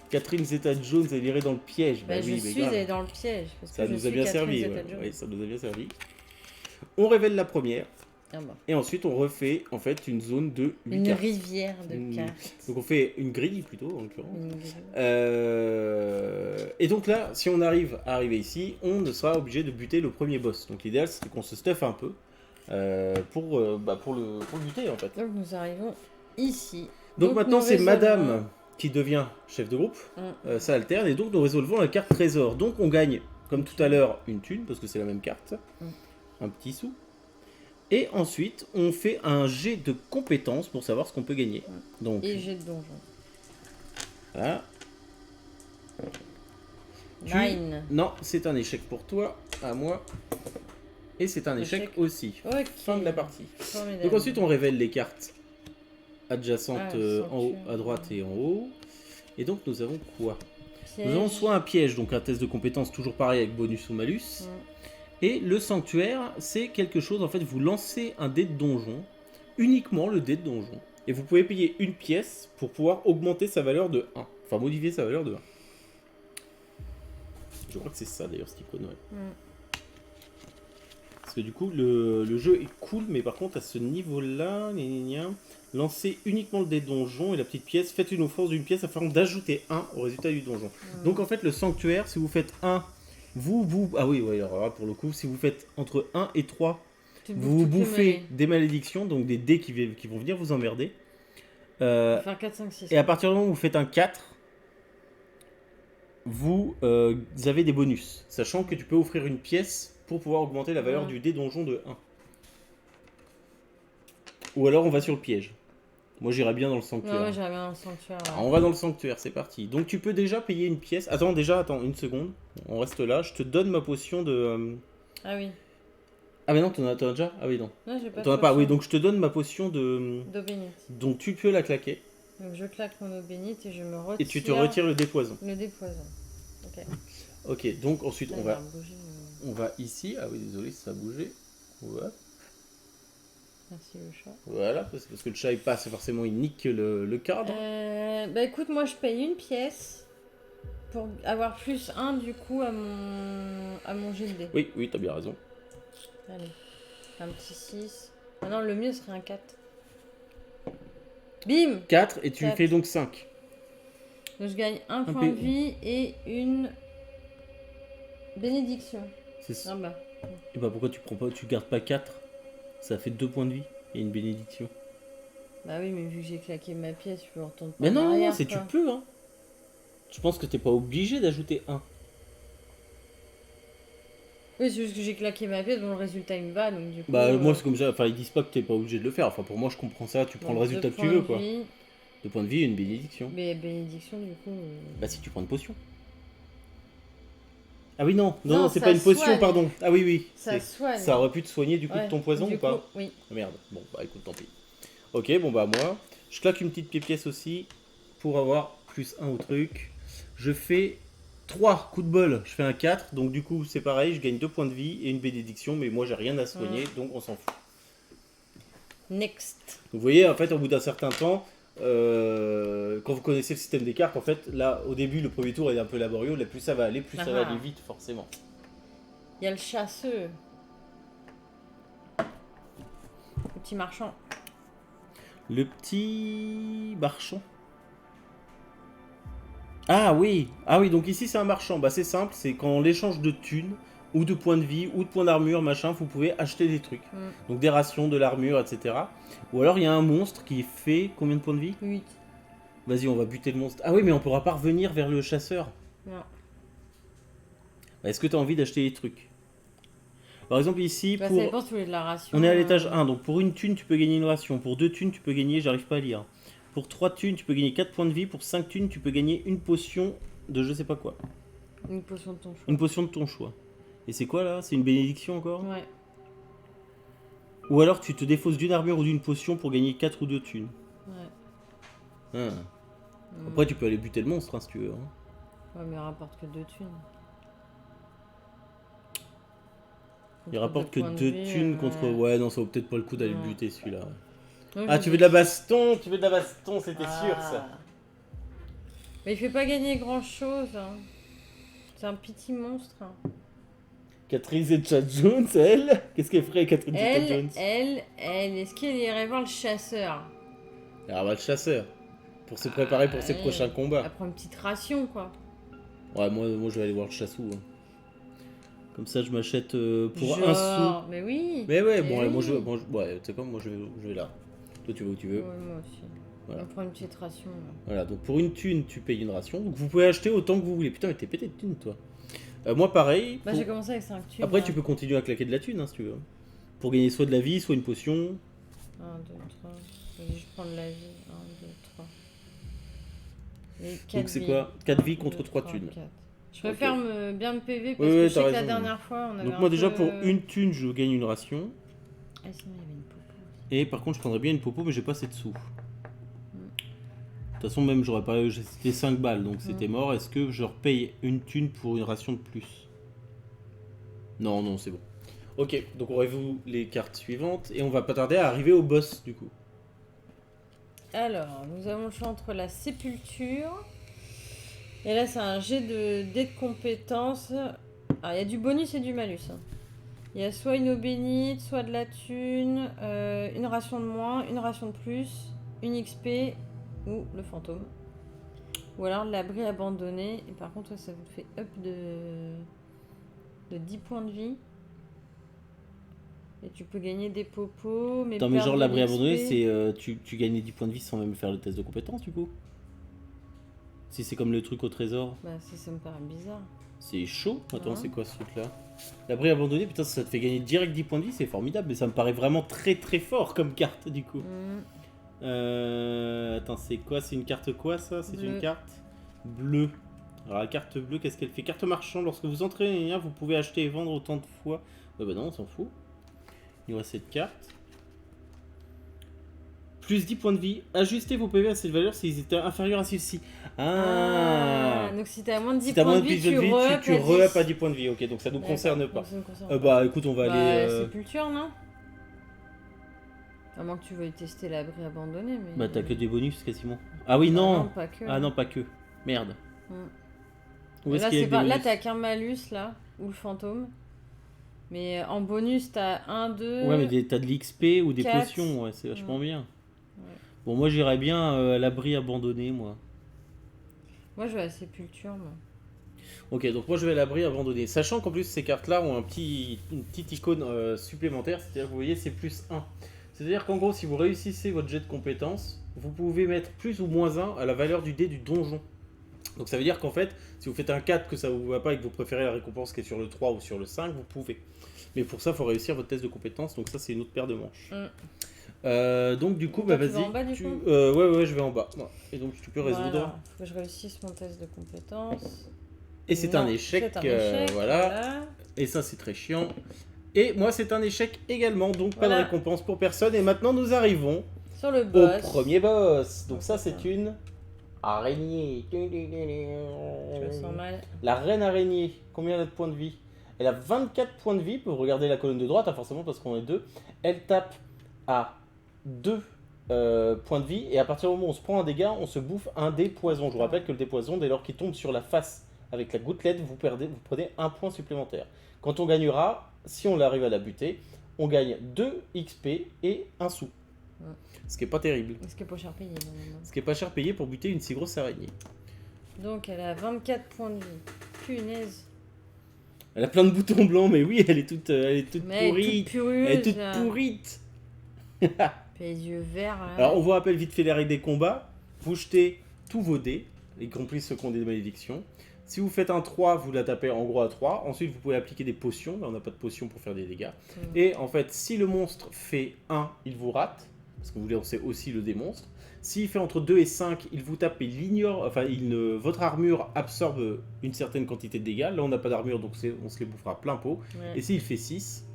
Catherine Zeta-Jones est virée dans le piège. Bah, oui, je suis allée dans le piège. Parce ça que nous a bien servi. Ouais. Oui, ça nous a bien servi. On révèle la première. Ah bah. Et ensuite, on refait en fait une zone de 8 Une cartes. rivière de cartes. Donc on fait une grille plutôt, en l'occurrence. Et donc là, si on arrive à arriver ici, on ne sera obligé de buter le premier boss. Donc l'idéal, c'est qu'on se stuff un peu pour le buter en fait. Donc nous arrivons ici. Donc maintenant, c'est Madame qui devient chef de groupe. Ça alterne et donc nous résolvons la carte trésor. Donc on gagne, comme tout à l'heure, une thune parce que c'est la même carte. Un petit sou. Et ensuite, on fait un jet de compétences pour savoir ce qu'on peut gagner. Donc, et jet de donjon. Voilà. 9. Non, c'est un échec pour toi, à moi. Et c'est un échec aussi. Okay. Fin de la partie. Formidable. Donc ensuite, on révèle les cartes adjacentes en haut, à droite et en haut. Et donc, nous avons quoi? Nous avons soit un piège, donc un test de compétences, toujours pareil avec bonus ou malus. Et le sanctuaire, c'est quelque chose, en fait, vous lancez un dé de donjon, uniquement le dé de donjon. Et vous pouvez payer une pièce pour pouvoir augmenter sa valeur de 1. Enfin, modifier sa valeur de 1. Je crois que c'est ça, d'ailleurs, ce qu'il prenait. Parce que du coup, le jeu est cool, mais par contre, à ce niveau-là, lancez uniquement le dé de donjon et la petite pièce, faites une offense d'une pièce afin d'ajouter 1 au résultat du donjon. Donc, en fait, le sanctuaire, si vous faites 1... Ah oui, alors là, pour le coup, si vous faites entre 1 et 3, vous bouffez des malédictions, donc des dés qui vont venir vous emmerder. Faire 4, 5, 6. Et à partir du moment où vous faites un 4, vous avez des bonus. Sachant que tu peux offrir une pièce pour pouvoir augmenter la valeur du dé donjon de 1. Ou alors on va sur le piège. Moi j'irais bien dans le sanctuaire. Ouais, j'irais bien dans le sanctuaire. Ouais. Alors, on va dans le sanctuaire, c'est parti. Donc tu peux déjà payer une pièce. Attends une seconde. On reste là. Je te donne ma potion de... Ah oui. Ah mais non, t'en as déjà? Ah oui, non. Non, j'ai pas. T'en as pas, oui, donc je te donne ma potion de... d'eau bénite. Donc tu peux la claquer. Donc je claque mon eau bénite et je me retire... Et tu te retires le dépoison. Le dépoison. Ok. Ok, donc ensuite Là, on va ici. Ah oui, désolé, ça a bougé. Ouais. Merci le chat. Voilà, parce que le chat il passe, forcément il nique le cadre. Bah écoute, moi je paye une pièce pour avoir plus 1 du coup à mon jet de dés. Oui, t'as bien raison. Allez, un petit 6. Ah non, le mieux serait un 4. Bim 4 et tu 4. fais donc 5. Donc je gagne un point de vie et une bénédiction. C'est ça. Ah bah. Et bah pourquoi tu gardes pas 4? Ça fait 2 points de vie et une bénédiction. Bah oui, mais vu que j'ai claqué ma pièce, je peux retourner pas Mais non, arrière, c'est tu peux, hein. Je pense que t'es pas obligé d'ajouter 1. Oui, c'est juste que j'ai claqué ma pièce, bon, le résultat il me va, donc du coup... Bah moi c'est comme ça, enfin ils disent pas que t'es pas obligé de le faire, enfin pour moi je comprends ça, tu prends le résultat que tu veux quoi. 2 points de vie et une bénédiction. Mais bénédiction du coup... Bah si tu prends une potion. Ah oui non, c'est pas une potion, soigne. Pardon. Ah oui, ça soigne. Ça aurait pu te soigner du coup de ton poison ou pas? Oui. Merde, bon bah écoute, tant pis. Ok, bon bah moi, je claque une petite pièce aussi pour avoir plus 1 au truc. Je fais 3 coups de bol, je fais un 4, donc du coup c'est pareil, je gagne 2 points de vie et une bénédiction, mais moi j'ai rien à soigner, donc on s'en fout. Next. Donc, vous voyez, en fait, au bout d'un certain temps, quand vous connaissez le système des cartes, en fait, là, au début, le premier tour est un peu laborieux, là, plus ça va aller, plus ça va aller vite, forcément. Il y a le chasseur. Le petit marchand. Le petit marchand. Ah oui, donc ici c'est un marchand. Bah c'est simple, c'est quand on l'échange de thunes, ou de points de vie, ou de points d'armure, machin, vous pouvez acheter des trucs. Donc des rations, de l'armure, etc. Ou alors il y a un monstre qui fait combien de points de vie? 8. Vas-y, on va buter le monstre. Ah oui, mais on pourra pas revenir vers le chasseur. Non. Est-ce que tu as envie d'acheter des trucs? Par exemple, ici, Ça dépend si tu voulais de la ration. On est à l'étage 1, donc pour une thune, tu peux gagner une ration. Pour 2 thunes, tu peux gagner, j'arrive pas à lire. Pour 3 thunes, tu peux gagner 4 points de vie. Pour 5 thunes, tu peux gagner une potion de je sais pas quoi. Une potion de ton choix. Une potion de ton choix. Et c'est quoi là? C'est une bénédiction encore? Ouais. Ou alors tu te défausses d'une armure ou d'une potion pour gagner 4 ou 2 thunes. Ouais. Après, tu peux aller buter le monstre si tu veux. Ouais, mais il rapporte que 2 thunes. Il rapporte que 2 thunes contre... Ouais, non, ça vaut peut-être pas le coup d'aller le buter celui-là. Ah, tu veux de la baston? Tu veux de la baston, c'était sûr ça. Mais il fait pas gagner grand-chose. Hein. C'est un petit monstre. Hein. Catherine Zeta-Jones, elle? Qu'est-ce qu'elle ferait, Catherine Zeta-Jones? Elle, est-ce qu'elle irait voir le chasseur? Elle ira voir le chasseur. Pour se préparer pour ses prochains combats. Elle prend une petite ration, quoi. Ouais, moi je vais aller voir le chassou. Hein. Comme ça, je m'achète pour un sou. Mais oui. Mais ouais, bon, oui. Moi je ouais, tu sais quoi, moi je vais là. Toi, tu vas où tu veux. Ouais, moi aussi. Voilà. On prend une petite ration. Là. Voilà, donc pour une thune, tu payes une ration. Donc vous pouvez acheter autant que vous voulez. Putain, mais t'es pété de thune, toi. Moi, pareil. Bah, j'ai commencé avec 5 thunes. Après, tu peux continuer à claquer de la thune, hein, si tu veux. Pour gagner soit de la vie, soit une potion. 1, 2, 3. Je prends de la vie. 1, 2, 3. Donc c'est quoi? 4 vies contre 3 thunes. 4. Je préfère bien me PV parce que je sais que la dernière fois on avait. Donc moi déjà pour une thune je gagne une ration. Ah sinon il y avait une popo. Et par contre je prendrais bien une popo mais j'ai pas assez de sous. De toute façon même j'aurais pas... C'était 5 balles donc c'était mort. Est-ce que je repaye une thune pour une ration de plus? Non c'est bon. Ok donc on révoue les cartes suivantes et on va pas tarder à arriver au boss du coup. Alors nous avons le choix entre la sépulture. Et là, c'est un jet de dés de compétences. Alors, il y a du bonus et du malus. Hein. Il y a soit une eau bénite, soit de la thune, une ration de moins, une ration de plus, une XP ou le fantôme. Ou alors l'abri abandonné. Et par contre, ça vous fait up de 10 points de vie. Et tu peux gagner des popos. Mais attends, mais genre l'abri abandonné, c'est tu gagnes 10 points de vie sans même faire le test de compétence du coup? Si c'est comme le truc au trésor. Bah ça me paraît bizarre. C'est chaud. Attends, c'est quoi ce truc là? L'abri abandonné, putain ça te fait gagner direct 10 points de vie, c'est formidable. Mais ça me paraît vraiment très très fort comme carte du coup. Attends, c'est quoi? C'est une carte quoi ça? C'est une carte bleue. Alors la carte bleue, qu'est-ce qu'elle fait? Carte marchand, lorsque vous entrez, vous pouvez acheter et vendre autant de fois. Ouais bah non, on s'en fout. Il y aura cette carte. Plus 10 points de vie. Ajustez vos PV à cette valeur s'ils étaient inférieurs à celle-ci. Donc si t'as moins de 10 points de vie, tu re-up à 10 points de vie. Ok, donc ça nous concerne pas. Ça nous concerne bah écoute, on va aller... Sépulture, non? À moins que tu veuilles tester l'abri abandonné. Mais... Bah t'as que des bonus quasiment. Ah oui, non. Non, pas que. Ah non, pas que. Merde. Où est-ce qu'il y a là, t'as qu'un malus, là, ou le fantôme. Mais en bonus, t'as 1, 2... Ouais, mais t'as de l'XP ou des 4. potions, ouais, c'est vachement bien. Bon, moi j'irais bien à l'abri abandonné, moi. Moi je vais à la sépulture, moi. Ok, donc moi je vais à l'abri abandonné. Sachant qu'en plus ces cartes-là ont une petite icône supplémentaire, c'est-à-dire que vous voyez c'est plus 1. C'est-à-dire qu'en gros, si vous réussissez votre jet de compétences, vous pouvez mettre plus ou moins 1 à la valeur du dé du donjon. Donc ça veut dire qu'en fait, si vous faites un 4 que ça vous va pas et que vous préférez la récompense qui est sur le 3 ou sur le 5, vous pouvez. Mais pour ça, il faut réussir votre test de compétences, donc ça c'est une autre paire de manches. Donc du coup, bah vas-y. Ouais, je vais en bas. Ouais. Et donc tu peux résoudre. Faut que je réussisse mon test de compétences. Et c'est un échec, voilà. Et ça c'est très chiant. Et moi c'est un échec également, donc pas de récompense pour personne. Et maintenant nous arrivons sur le boss. Au premier boss. Donc ça c'est une araignée. Je me sens mal. La reine araignée. Combien elle a de points de vie? Elle a 24 points de vie. Pour regarder la colonne de droite, forcément parce qu'on est deux. Elle tape à 2 points de vie et à partir du moment où on se prend un dégât, on se bouffe un dé poison. Je vous rappelle que le dé poison, dès lors qu'il tombe sur la face avec la gouttelette, vous prenez un point supplémentaire. Quand on gagnera, si on arrive à la buter, on gagne 2 XP et 1 sou. Ce qui est pas terrible. Ce qui est pas cher payé. Ce qui est pas cher payé pour buter une si grosse araignée. Donc elle a 24 points de vie. Punaise. Elle a plein de boutons blancs, mais oui, elle est toute pourrite. Elle est toute pourrite. Les yeux verts. Là. Alors on vous rappelle vite fait les règles des combats. Vous jetez tous vos dés, y compris ceux qui ont des malédictions. Si vous faites un 3, vous la tapez en gros à 3. Ensuite, vous pouvez appliquer des potions. Là, on n'a pas de potions pour faire des dégâts. Et en fait, si le monstre fait 1, il vous rate. Parce que vous lancez aussi le dé monstre. S'il fait entre 2 et 5, il vous tape et il ignore. Enfin, votre armure absorbe une certaine quantité de dégâts. Là, on n'a pas d'armure, donc on se les bouffera plein pot. Et s'il fait 6,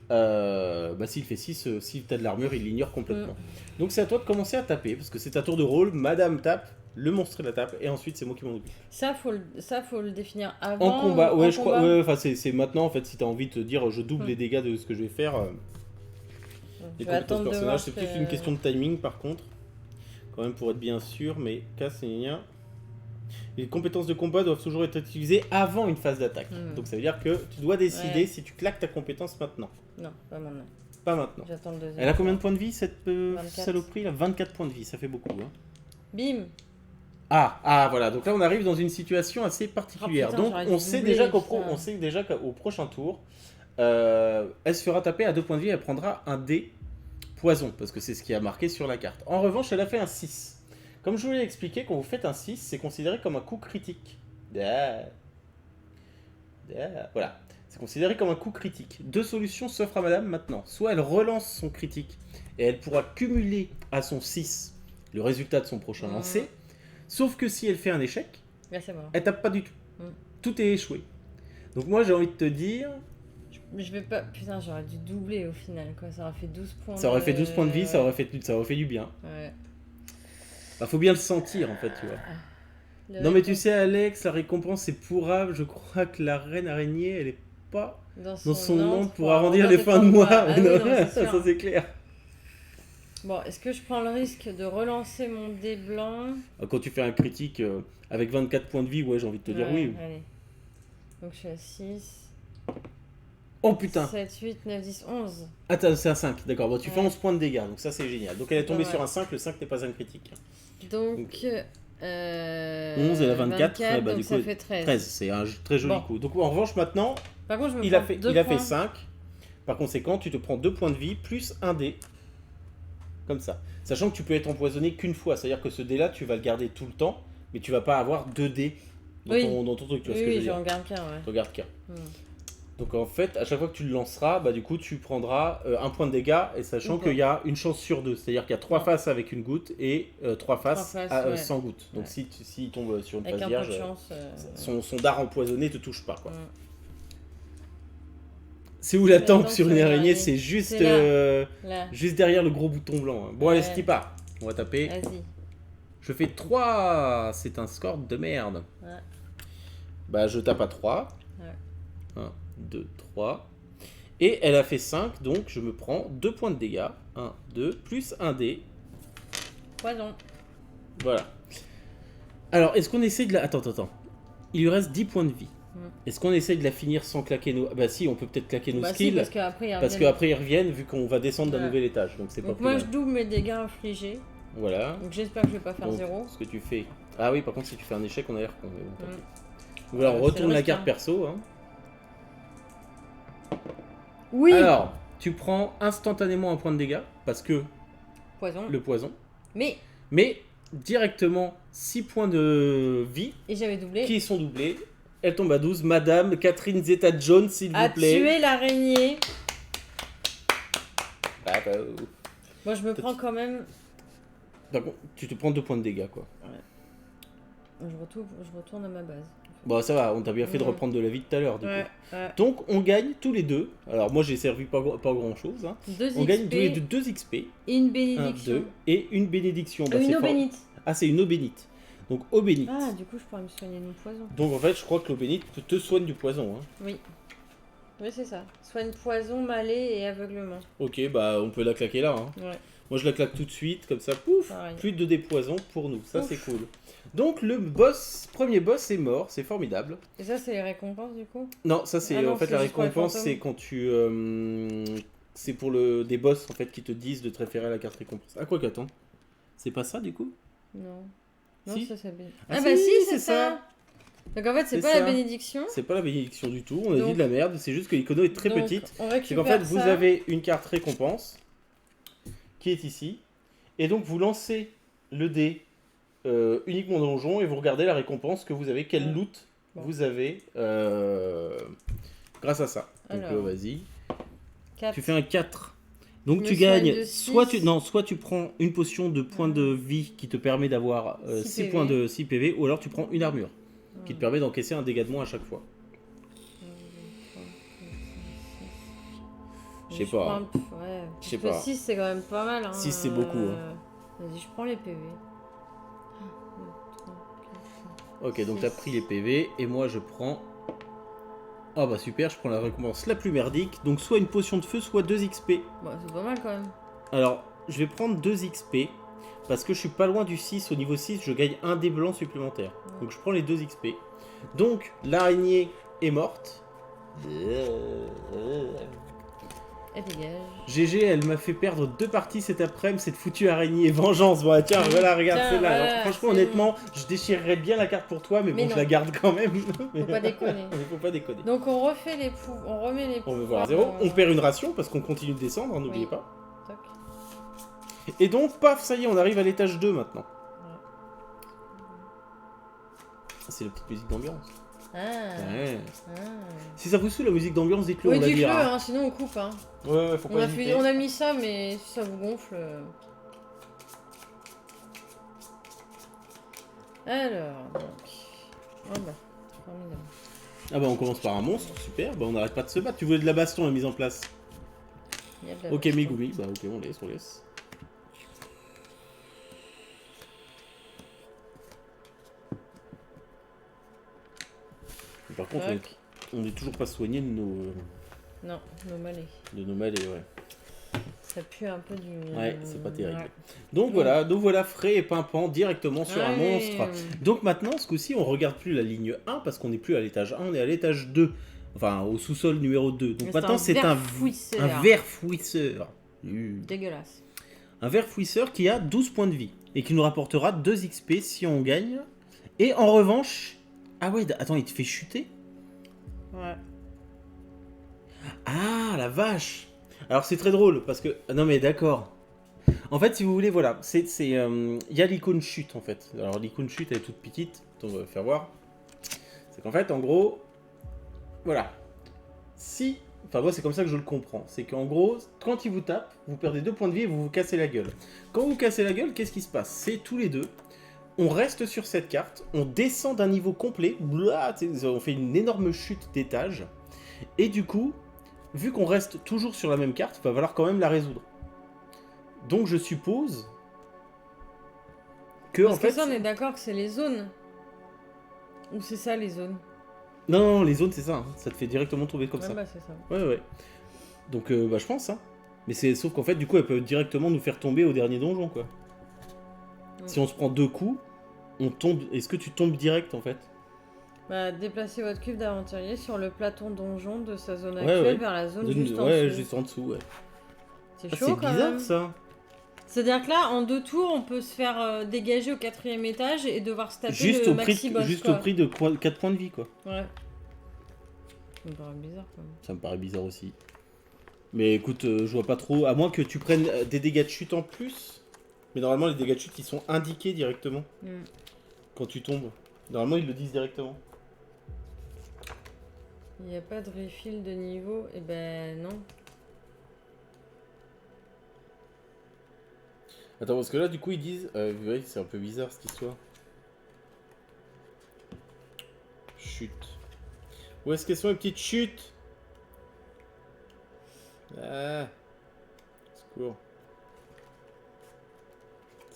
s'il fait 6, si tu as de l'armure, il l'ignore complètement. Donc c'est à toi de commencer à taper. Parce que c'est à tour de rôle. Madame tape. Le monstre la tape et ensuite c'est moi qui m'en occupe. Ça faut le définir avant. En combat, ouais, je crois. Ouais, enfin c'est maintenant en fait si t'as envie de te dire je double les dégâts de ce que je vais faire. Les compétences personnages, c'est plus une question de timing par contre, quand même pour être bien sûr. Mais casse et rien. Les compétences de combat doivent toujours être utilisées avant une phase d'attaque. Donc ça veut dire que tu dois décider si tu claques ta compétence maintenant. Non, pas maintenant. Pas maintenant. J'attends le deuxième. Elle a combien de points de vie cette saloperie là? 24 points de vie, ça fait beaucoup. Hein. Bim. Ah, voilà. Donc là, on arrive dans une situation assez particulière. Putain, donc, on sait déjà qu'au prochain tour, elle se fera taper à 2 points de vie. Elle prendra un dé poison, parce que c'est ce qui a marqué sur la carte. En revanche, elle a fait un 6. Comme je vous l'ai expliqué, quand vous faites un 6, c'est considéré comme un coup critique. Voilà. C'est considéré comme un coup critique. 2 solutions s'offrent à madame maintenant. Soit elle relance son critique, et elle pourra cumuler à son 6 le résultat de son prochain lancer. Sauf que si elle fait un échec, elle tape pas du tout. Tout est échoué. Donc moi j'ai envie de te dire... Je vais pas... Putain, j'aurais dû doubler au final, quoi. Ça aurait fait 12 points Ça aurait fait 12 points de vie, ça aurait fait du bien. Ouais. Bah, faut bien le sentir en fait, tu vois. Non mais tu sais Alex, la récompense c'est pourrable. Je crois que la reine araignée, elle est pas dans son nom pour arrondir les fins de mois. Ça c'est clair. Bon, est-ce que je prends le risque de relancer mon dé blanc? Quand tu fais un critique avec 24 points de vie, ouais, j'ai envie de te dire oui. Allez. Donc je suis à 6. Oh putain! 7, 8, 9, 10, 11. Attends, c'est un 5, d'accord. Bon, tu fais 11 points de dégâts, donc ça c'est génial. Donc elle est tombée sur un 5, le 5 n'est pas un critique. Donc 11 et la 24, bah, donc du ça coup, fait 13. 13, c'est un très joli coup. Donc en revanche, maintenant, par contre, il a fait 5. Par conséquent, tu te prends 2 points de vie plus un dé. Comme ça. Sachant que tu peux être empoisonné qu'une fois. C'est-à-dire que ce dé-là, tu vas le garder tout le temps, mais tu vas pas avoir 2 dés dans ton truc. Tu vois ce que je veux dire. j'en garde qu'un, ouais. Tu regardes qu'un. Donc en fait, à chaque fois que tu le lanceras, bah, du coup, tu prendras un point de dégâts, et sachant qu'il y a une chance sur 2. C'est-à-dire qu'il y a 3 faces avec une goutte et 3 faces sans goutte. Donc si il tombe sur une phase vierge, son dard empoisonné te touche pas, quoi. C'est où la tempe sur une araignée? C'est juste, juste derrière le gros bouton blanc. Bon, allez, skip pas. On va taper. Vas-y. Je fais 3. C'est un score de merde. Bah, je tape à 3. 1, 2, 3. Et elle a fait 5, donc je me prends 2 points de dégâts. 1, 2, plus 1 dé. Poison. Voilà. Alors, est-ce qu'on essaie de la... Attends. Il lui reste 10 points de vie. Est-ce qu'on essaye de la finir sans claquer nos... Bah si, on peut peut-être claquer nos skills. Si, parce qu'après ils reviennent vu qu'on va descendre d'un nouvel étage. Donc c'est pas plus moi mal. je double mes dégâts infligés. Voilà. Donc j'espère que je vais pas faire 0. Ce que tu fais... Ah oui, par contre si tu fais un échec on a l'air con. Donc voilà, on retourne la carte perso. Hein. Oui. Alors, tu prends instantanément un point de dégâts parce que... Le poison. Mais directement 6 points de vie. Et j'avais doublé. Qui sont doublés. Elle tombe à 12. Madame Catherine Zeta-Jones, s'il vous plaît. A tué l'araignée. Moi, je me prends quand même... D'accord, tu te prends 2 points de dégâts, quoi. Je retourne à ma base. Bon, ça va, on t'a bien fait de reprendre de la vie tout à l'heure, du coup. Donc, on gagne tous les deux. Alors, moi, j'ai servi pas grand-chose. Hein. On gagne tous les deux 2 XP. Et une bénédiction. 1, 2, et une bénédiction. Une eau bénite. Ah, c'est une eau bénite. Donc, eau bénite. Ah, du coup, je pourrais me soigner du poison. Donc, en fait, je crois que l'eau bénite te soigne du poison. Hein. Oui. Oui, c'est ça. Soigne poison, malais et aveuglement. Ok, bah, on peut la claquer là. Hein. Ouais. Moi, je la claque tout de suite, comme ça, pouf, plus de dés poison pour nous. Ça, c'est cool. Donc, le premier boss est mort, c'est formidable. Et ça, c'est les récompenses, du coup? Non, ça, c'est en fait la récompense, c'est quand tu... c'est pour des boss, en fait, qui te disent de te référer à la carte récompense. Ah, quoi qu'attends. C'est pas ça, du coup? Non. Si. Ça, c'est... Ah, bah si, c'est ça. Donc, en fait, c'est pas la bénédiction. C'est pas la bénédiction du tout, on a dit de la merde, c'est juste que l'icono est très petite. C'est qu'en fait, vous avez une carte récompense qui est ici. Et donc, vous lancez le dé uniquement donjon et vous regardez la récompense que vous avez, quel loot vous avez grâce à ça. Donc vas-y. 4. Tu fais un 4. Donc tu gagnes, soit tu prends une potion de points de vie qui te permet d'avoir 6 points de 6 PV, ou alors tu prends une armure qui te permet d'encaisser un dégât de moins à chaque fois. Je sais pas. Je sais pas. 6 c'est quand même pas mal. 6 c'est beaucoup. Vas-y, je prends les PV. Ok, donc t'as pris les PV et moi je prends... Ah bah super, je prends la récompense la plus merdique. Donc soit une potion de feu, soit 2 XP. Bah c'est pas mal quand même. Alors, je vais prendre 2 XP. Parce que je suis pas loin du 6. Au niveau 6, je gagne un dé blanc supplémentaire. Donc je prends les 2 XP. Donc, l'araignée est morte. Elle dégage. GG, elle m'a fait perdre 2 parties cet après-midi, cette foutue araignée. Vengeance, bon, tiens, voilà, regarde celle-là. Alors, franchement, honnêtement, je déchirerais bien la carte pour toi, mais bon, je la garde quand même. Faut pas déconner. Faut pas déconner. Donc, on refait les pouvoirs, on remet les pouvoirs. On veut voir à 0. On perd une ration parce qu'on continue de descendre, n'oubliez pas. Toc. Et donc, paf, ça y est, on arrive à l'étage 2 maintenant. Ouais. C'est la petite musique d'ambiance. Ouais. Si ça vous saoule la musique d'ambiance, dites-le, on la dites-le, dira. Sinon on coupe. Ouais, faut pas hésiter. On a mis ça, mais si ça vous gonfle... Alors, donc... Oh bah, formidable. Ah bah on commence par un monstre, super, bah on n'arrête pas de se battre. Tu voulais de la baston, la mise en place. Ok, Megumi, bah ok, on laisse. Par contre, on n'est toujours pas soigné de nos... Non, nos malais. De nos malais, ouais. Ça pue un peu du... Ouais, c'est pas terrible. Ouais. Donc voilà, frais et pimpant directement sur un monstre. Donc maintenant, ce coup-ci, on regarde plus la ligne 1 parce qu'on n'est plus à l'étage 1, on est à l'étage 2. Enfin, au sous-sol numéro 2. Donc maintenant, c'est un ver fouisseur. Dégueulasse. Un ver fouisseur qui a 12 points de vie et qui nous rapportera 2 XP si on gagne. Et en revanche... Ah ouais, attends, il te fait chuter? Ouais. Ah, la vache! Alors c'est très drôle, parce que... Non mais d'accord. En fait, si vous voulez, voilà, y a l'icône chute, en fait. Alors l'icône chute, elle est toute petite, on va faire voir. C'est qu'en fait, en gros... Voilà. Si... Enfin, moi, c'est comme ça que je le comprends. C'est qu'en gros, quand il vous tape, vous perdez 2 points de vie et vous vous cassez la gueule. Quand vous cassez la gueule, qu'est-ce qui se passe? C'est tous les deux... On reste sur cette carte, on descend d'un niveau complet, on fait une énorme chute d'étage, et du coup, vu qu'on reste toujours sur la même carte, il va falloir quand même la résoudre. Donc je suppose que Parce que ça, on est d'accord que c'est les zones. Ou c'est ça les zones? Non, les zones c'est ça, hein. Ça te fait directement tomber comme ça. Bah c'est ça. Ouais. Donc je pense, hein. Mais sauf qu'en fait, du coup, elles peuvent directement nous faire tomber au dernier donjon, quoi. Si on se prend 2 coups, on tombe. Est-ce que tu tombes direct en fait? Bah, déplacez votre cube d'aventurier sur le plateau donjon de sa zone actuelle vers la zone juste en dessous. Ouais, juste en dessous, ouais. C'est chaud quand même. C'est bizarre ça. C'est-à-dire que là, en 2 tours, on peut se faire dégager au 4e étage et devoir se taper le maxi boss. Juste au prix de 4 points de vie, quoi. Ouais. Ça me paraît bizarre quand même. Ça me paraît bizarre aussi. Mais écoute, je vois pas trop. À moins que tu prennes des dégâts de chute en plus. Mais normalement, les dégâts de chute, ils sont indiqués directement. Quand tu tombes. Normalement, ils le disent directement. Il n'y a pas de refill de niveau? Eh ben non. Attends, parce que là, du coup, ils disent... vous voyez, c'est un peu bizarre, cette histoire. Chute. Où est-ce qu'elles sont, les petites chutes? Ah. Secours.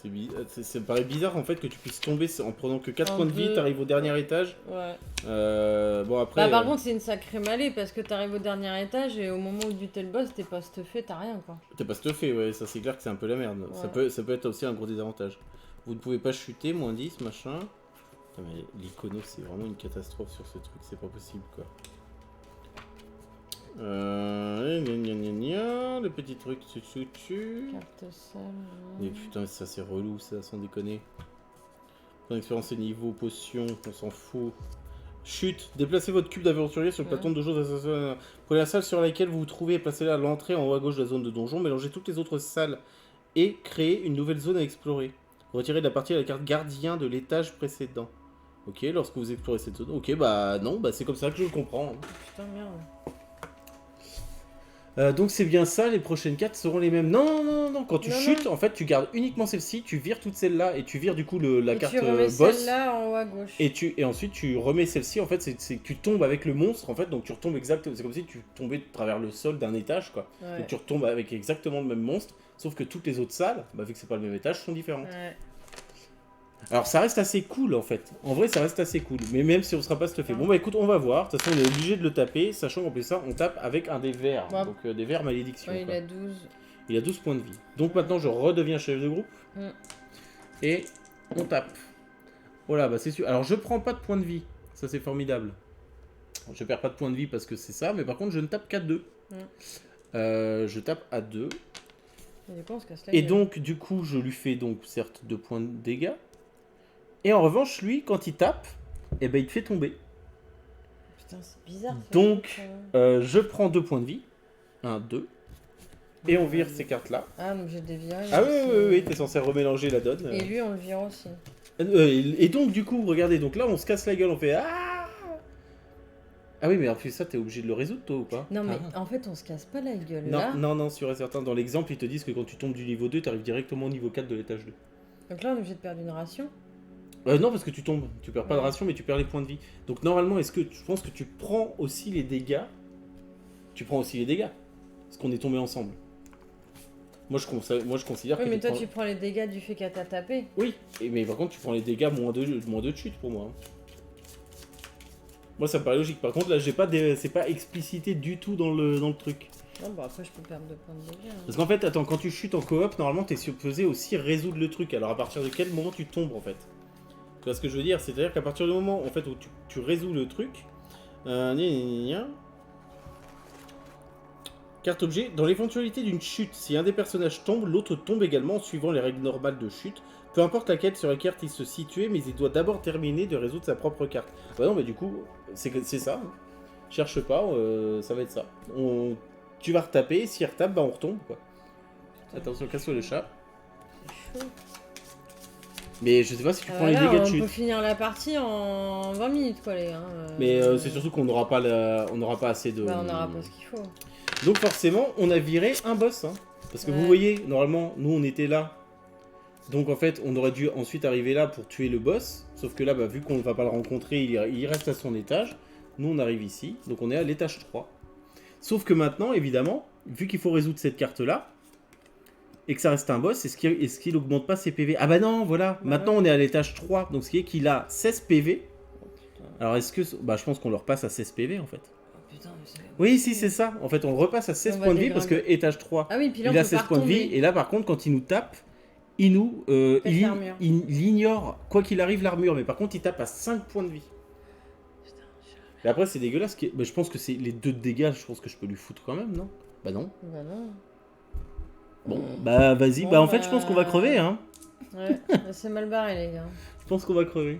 Ça me paraît bizarre en fait que tu puisses tomber en prenant que 4 points de vie, t'arrives au dernier étage. Ouais. Bon après... Bah par contre c'est une sacrée mêlée parce que t'arrives au dernier étage et au moment où tu t'es le boss, t'es pas stuffé, t'as rien quoi. T'es pas stuffé, ouais, ça c'est clair que c'est un peu la merde. Ouais. Ça peut être aussi un gros désavantage. Vous ne pouvez pas chuter, moins 10, machin. Putain, mais l'icono c'est vraiment une catastrophe sur ce truc, c'est pas possible quoi. Le petit truc dessus. Carte seule. Mais putain, ça c'est relou, ça, sans déconner. Ton expérience et niveau, potion, on s'en fout. Chute, déplacez votre cube d'aventurier sur le plateau de donjon. Prenez la salle sur laquelle vous vous trouvez et placez-la à l'entrée en haut à gauche de la zone de donjon. Mélangez toutes les autres salles et créez une nouvelle zone à explorer. Retirez de la partie la carte gardien de l'étage précédent. Ok, lorsque vous explorez cette zone. Ok, bah non, bah c'est comme ça que je le comprends. Putain, merde. Donc c'est bien ça, les prochaines cartes seront les mêmes. Non, quand tu chutes, en fait, tu gardes uniquement celle-ci, tu vires toutes celles-là et tu vires du coup la carte tu remets boss. Celle-là en haut à gauche. Et ensuite tu remets celle-ci, en fait, c'est que tu tombes avec le monstre, en fait, donc tu retombes exactement. C'est comme si tu tombais de travers le sol d'un étage, quoi. Ouais. Donc tu retombes avec exactement le même monstre, sauf que toutes les autres salles, bah, vu que c'est pas le même étage, sont différentes. Ouais. Alors ça reste assez cool en fait. En vrai ça reste assez cool. Mais même si on sera pas stuffé. Bon bah écoute on va voir. De toute façon on est obligé de le taper. Sachant qu'en plus ça on tape avec un des verres. Ouais. Donc des verres malédiction. Ouais, il a 12. Il a 12 points de vie. Donc maintenant je redeviens chef de groupe. Et on tape. Voilà bah c'est sûr. Alors je prends pas de points de vie. Ça c'est formidable. Je perds pas de points de vie parce que c'est ça. Mais par contre je ne tape qu'à 2. Je tape à 2. Et donc du coup je lui fais donc certes 2 points de dégâts. Et en revanche, lui, quand il tape, eh ben, il te fait tomber. Putain, c'est bizarre. Donc, je prends 2 points de vie. 1, 2. Et on vire ces cartes-là. Ah, donc j'ai des virages. Ah oui, t'es censé remélanger la donne. Et lui, on le vire aussi. Et donc, du coup, regardez, donc là, on se casse la gueule, on fait Ah oui, mais en plus, ça, t'es obligé de le résoudre, toi, ou pas? Non, mais en fait, on se casse pas la gueule, non, là. Non, sûr et certain. Dans l'exemple, ils te disent que quand tu tombes du niveau 2, t'arrives directement au niveau 4 de l'étage 2. Donc là, on est obligé de perdre une ration. Non, parce que tu tombes. Tu perds pas de ration, mais tu perds les points de vie. Donc normalement, est-ce que tu penses que tu prends aussi les dégâts? Tu prends aussi les dégâts. Parce qu'on est tombé ensemble. Moi, je considère que... Oui, mais toi, tu prends les dégâts du fait qu'elle t'a tapé. Oui, mais par contre, tu prends les dégâts moins de chute pour moi. Moi, ça me paraît logique. Par contre, là, j'ai pas c'est pas explicité du tout dans le truc. Non, bah après, je peux perdre 2 points de dégâts. Parce qu'en fait, attends, quand tu chutes en coop, normalement, t'es supposé aussi résoudre le truc. Alors, à partir de quel moment tu tombes, en fait? Tu vois ce que je veux dire? C'est-à-dire qu'à partir du moment en fait, où tu résous le truc... Carte objet. Dans l'éventualité d'une chute, si un des personnages tombe, l'autre tombe également en suivant les règles normales de chute. Peu importe laquelle sur la carte il se situait, mais il doit d'abord terminer de résoudre sa propre carte. Bah non, mais du coup, c'est ça. Cherche pas, ça va être ça. Tu vas retaper, si il retape, bah on retombe, quoi. Attention, casse-toi le chat. C'est chaud. Mais je sais pas si tu prends les dégâts de chute. On peut finir la partie en 20 minutes, quoi, les gars. Mais c'est surtout qu'on n'aura pas, assez de... Bah, on n'aura pas ce qu'il faut. Donc forcément, on a viré un boss. Hein. Parce que vous voyez, normalement, nous, on était là. Donc en fait, on aurait dû ensuite arriver là pour tuer le boss. Sauf que là, bah, vu qu'on ne va pas le rencontrer, il reste à son étage. Nous, on arrive ici. Donc on est à l'étage 3. Sauf que maintenant, évidemment, vu qu'il faut résoudre cette carte-là, et que ça reste un boss, est-ce qu'il augmente pas ses PV? Ah bah non, voilà. Maintenant, on est à l'étage 3. Donc ce qui est qu'il a 16 PV. Alors est-ce que... Bah je pense qu'on le repasse à 16 PV en fait. Putain, oui, si, c'est ça. En fait, on le repasse à 16 points de vie parce que étage 3, ah oui, puis là, il a 16 points de vie. Et là, par contre, quand il nous tape, il ignore, quoi qu'il arrive, l'armure. Mais par contre, il tape à 5 points de vie. Putain, et après, c'est dégueulasse. Mais je pense que c'est les 2 dégâts, je pense que je peux lui foutre quand même, non? Bah non. Bah non. Bon, bah vas-y. Bon, bah en fait, je pense qu'on va crever, hein. Ouais, c'est mal barré, les gars. Je pense qu'on va crever.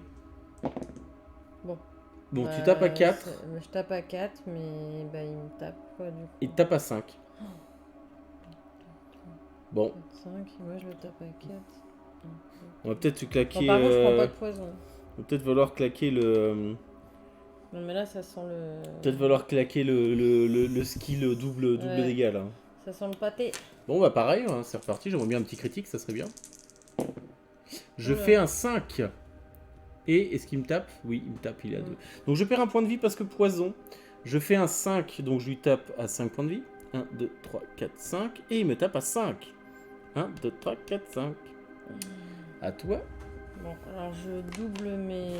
Bon, bah, tu tapes à 4. Je tape à 4, mais bah, il me tape quoi du coup? Il tape à 5. Bon. 5, moi je le tape à 4. On va peut-être claquer... Bon, par contre, je prends pas de poison. On va peut-être falloir claquer le... Non, mais là, ça sent le... Peut-être falloir claquer le skill double dégâts, là. Ça sent le pâté. Bon, bah pareil, hein, c'est reparti. J'aimerais bien un petit critique, ça serait bien. Je fais un 5. Et est-ce qu'il me tape? Oui, il me tape, il est à 2. Donc je perds un point de vie parce que poison. Je fais un 5, donc je lui tape à 5 points de vie. 1, 2, 3, 4, 5. Et il me tape à 5. 1, 2, 3, 4, 5. À toi. Bon, alors je double mes...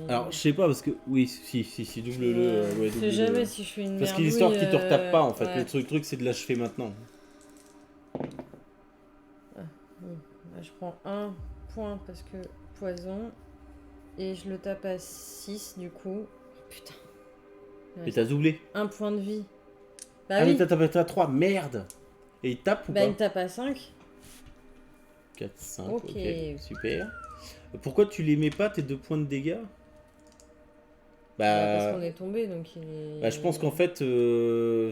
Alors je sais pas parce que... Oui, si, double-le. Ouais, je sais jamais si je fais une parce merdouille... qu'il y a l'histoire qui te retape pas en fait. Ouais. Le truc c'est de l'achever maintenant. Je prends un point parce que poison. Et je le tape à 6 du coup. Putain. Et t'as doublé. Un point de vie. Bah ah oui. mais t'as tapé à 3, merde. Et il tape ou pas? Bah il me tape à 5. 4, 5, ok, super. Pourquoi tu les mets pas tes 2 points de dégâts? Parce qu'on est tombé, donc je pense qu'en fait,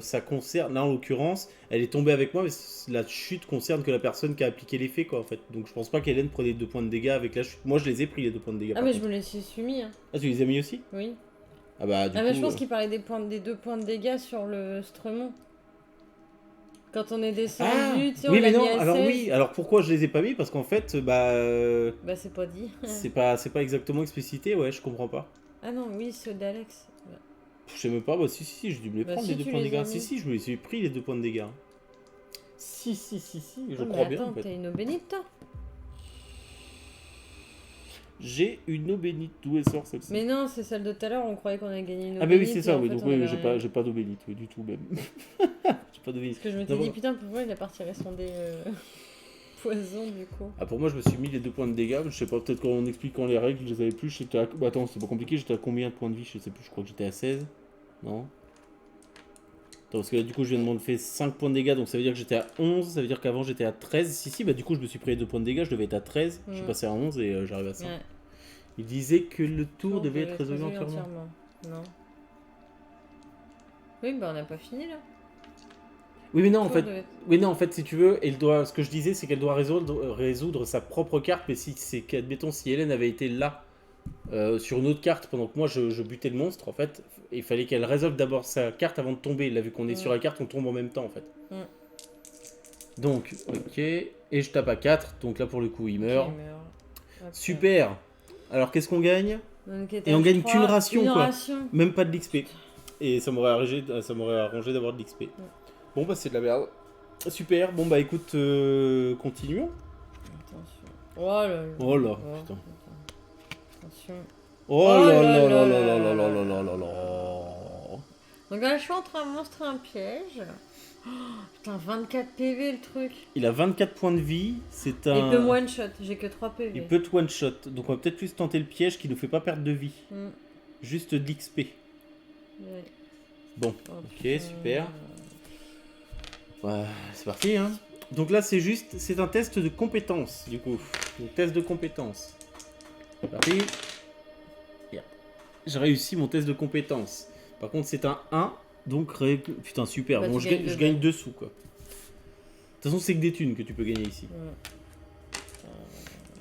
ça concerne... Là, en l'occurrence, elle est tombée avec moi, mais la chute concerne que la personne qui a appliqué l'effet, quoi, en fait. Donc je pense pas qu'Hélène prenait 2 points de dégâts avec la chute. Moi, je les ai pris, les 2 points de dégâts. Ah, mais je me les suis mis. Hein. Ah, tu les as mis aussi? Oui. Ah bah, du coup... mais je pense qu'il parlait des 2 points de dégâts sur le Stremont. Quand on est descendu, tu sais, on l'a mis à 16. Alors oui, alors pourquoi je les ai pas mis? Parce qu'en fait, bah c'est pas dit. c'est pas exactement explicité, ouais, je comprends pas. Ah non, oui, ceux d'Alex. Ouais. Je sais même pas, bah si, j'ai dû me les prendre les 2 points de dégâts. Si, je me les ai pris les 2 points de dégâts. Si, je crois bien en fait. T'as une eau bénite, toi? J'ai une eau bénite, d'où elle sort celle-ci? Mais non, c'est celle de tout à l'heure, on croyait qu'on avait gagné une eau bénite. Ah, mais oui, c'est ça, oui, donc oui, j'ai pas d'eau bénite, oui, du tout même. J'ai pas d'eau bénite. Parce que je m'étais dit, putain, pourquoi il a pas retiré son dé poison du coup? Ah, pour moi, je me suis mis les 2 points de dégâts, je sais pas, peut-être qu'en expliquant les règles, je les avais plus, j'étais à... Bah, attends, c'est pas compliqué, j'étais à combien de points de vie? Je sais plus, je crois que j'étais à 16. Non? Attends, parce que là, du coup, je viens de m'enlever 5 points de dégâts, donc ça veut dire que j'étais à 11, ça veut dire qu'avant j'étais à 13. Si, bah du coup, je me suis pris les 2 points de dégâts, je devais être à 13, je suis passé à 11 et j'arrive à 5. Ouais. Il disait que le tour devait être résolu entièrement. Non. Oui, bah on n'a pas fini là. Oui, mais non, en fait, si tu veux, ce que je disais, c'est qu'elle doit résoudre sa propre carte, mais si c'est qu'admettons, si Hélène avait été là, sur une autre carte, pendant que moi je butais le monstre, en fait, il fallait qu'elle résolve d'abord sa carte avant de tomber. Là, vu qu'on est sur la carte, on tombe en même temps, en fait. Donc, ok, et je tape à 4, donc là, pour le coup, il meurt. Super. Alors, qu'est-ce qu'on gagne? Et on gagne qu'une ration, quoi. Même pas de l'XP. Et ça m'aurait arrangé d'avoir de l'XP. Bon, bah, c'est de la merde. Super. Bon, bah, écoute, continuons. Attention. Oh là là. Oh là, putain. Attention. Oh là là là là là là là là là là. Donc là, je suis entre un monstre et un piège. Oh, putain, 24 PV le truc. Il a 24 points de vie, c'est un... Il peut me one-shot, j'ai que 3 PV. Il peut te one-shot, donc on va peut-être plus tenter le piège qui nous fait pas perdre de vie. Juste de l'XP. Ouais. Bon, ok, super. Ouais, c'est parti, hein. Donc là, c'est un test de compétence, du coup. Un test de compétence. C'est parti. Yeah. J'ai réussi mon test de compétence. Par contre, c'est un 1. Donc, putain, super. Bah, bon, je gagne 2 sous, quoi. De toute façon, c'est que des thunes que tu peux gagner ici.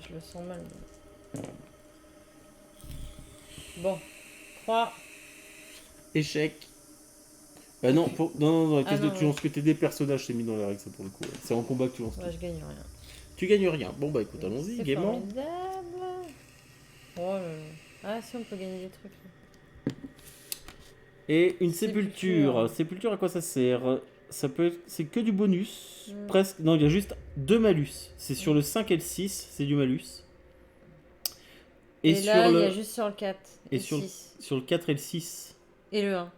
Je le sens mal. Bon. 3. Échec. Bah non, dans la caisse de tu lances que t'es des personnages, c'est mis dans les règles, ça, pour le coup. Ouais. C'est en combat que tu lances. Ouais, je gagne rien. Tu gagnes rien. Bon, bah écoute, allons-y, gaiement. Oh là là. Ah, si, on peut gagner des trucs. Et une sépulture. Sépulture, à quoi ça sert? Ça peut être... C'est que du bonus. Presque. Non, il y a juste 2 malus. C'est sur le 5 et le 6, c'est du malus. Et là, il y a juste sur le 4 et sur 6. Sur le 4 et le 6. Et le 1.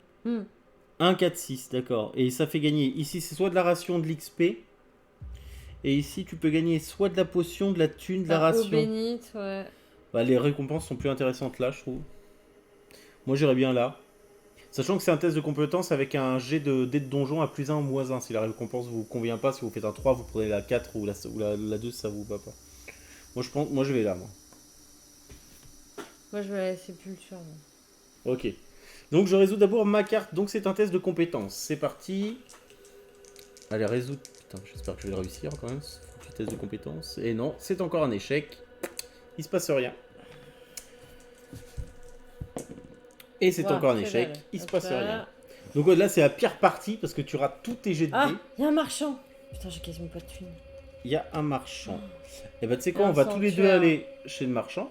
1, 4, 6, d'accord. Et ça fait gagner. Ici, c'est soit de la ration, de l'XP. Et ici, tu peux gagner soit de la potion, de la thune, de la ration. Bénite, ouais. Bah, les récompenses sont plus intéressantes là, je trouve. Moi, j'irais bien là. Sachant que c'est un test de compétence avec un jet de dé de donjon à +1 ou -1. Si la récompense vous convient pas, si vous faites un 3, vous prenez la 4 ou la 2, ça vous va pas. Moi, je vais là, moi. Moi, je vais à la sépulture. Moi. Ok. Donc, je résous d'abord ma carte. Donc, c'est un test de compétence. C'est parti. Allez, résoudre. Putain, j'espère que je vais réussir quand même. Petit test de compétence. Et non, c'est encore un échec. Il se passe rien. Et c'est encore un échec. Il se passe rien. Donc là, c'est la pire partie parce que tu rates tous tes jets de dés. Ah, il y a un marchand. Putain, j'ai quasiment pas de thunes. Il y a un marchand. Et bah, tu sais quoi, on va tous les deux aller chez le marchand.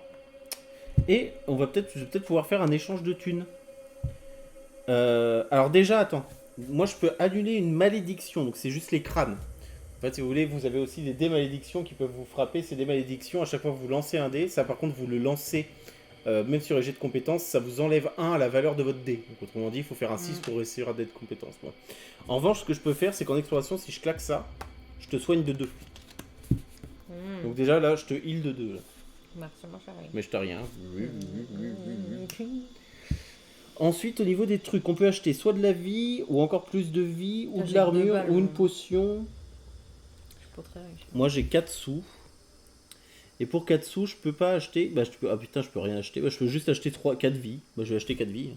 Et je vais peut-être pouvoir faire un échange de thunes. Alors déjà, attends. Moi, je peux annuler une malédiction. Donc, c'est juste les crânes. En fait, si vous voulez, vous avez aussi des dés malédictions qui peuvent vous frapper. C'est des malédictions. À chaque fois que vous lancez un dé, ça, par contre, vous le lancez... même sur les jets de compétences, ça vous enlève 1 à la valeur de votre dé. Donc, autrement dit, il faut faire un 6 pour réussir à dé de compétences. Moi. En revanche, ce que je peux faire, c'est qu'en exploration, si je claque ça, je te soigne de 2. Donc déjà, là, je te heal de 2. Là. Mais je t'ai rien. Ensuite, au niveau des trucs, on peut acheter soit de la vie, ou encore plus de vie, ou de l'armure, ou une potion. Moi, j'ai 4 sous. Et pour 4 sous, je peux pas acheter. Bah, ah putain, je peux rien acheter. Bah, je peux juste acheter 4 vies. Bah, je vais acheter 4 vies.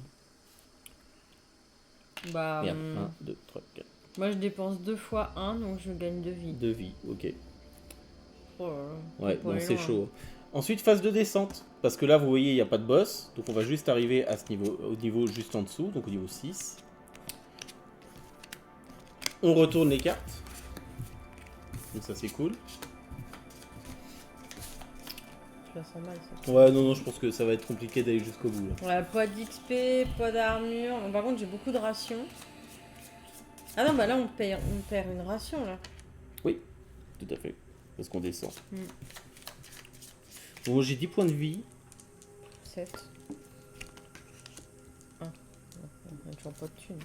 Bah. Merde. 1, 2, 3, 4. Moi, je dépense 2 fois 1, donc je gagne 2 vies. 2 vies, ok. Oh, ouais, bon, c'est chaud. Ensuite, phase de descente. Parce que là, vous voyez, il n'y a pas de boss. Donc, on va juste arriver à ce niveau, au niveau juste en dessous. Donc, au niveau 6. On retourne les cartes. Donc, ça, c'est cool. Je la sens mal, ça. Ouais, non, je pense que ça va être compliqué d'aller jusqu'au bout. Là. Ouais, pas d'XP, pas d'armure. Par contre, j'ai beaucoup de rations. Ah non, bah là, on perd une ration, là. Oui, tout à fait. Parce qu'on descend. Bon, j'ai 10 points de vie. 7. Ah, on n'a toujours pas de thunes.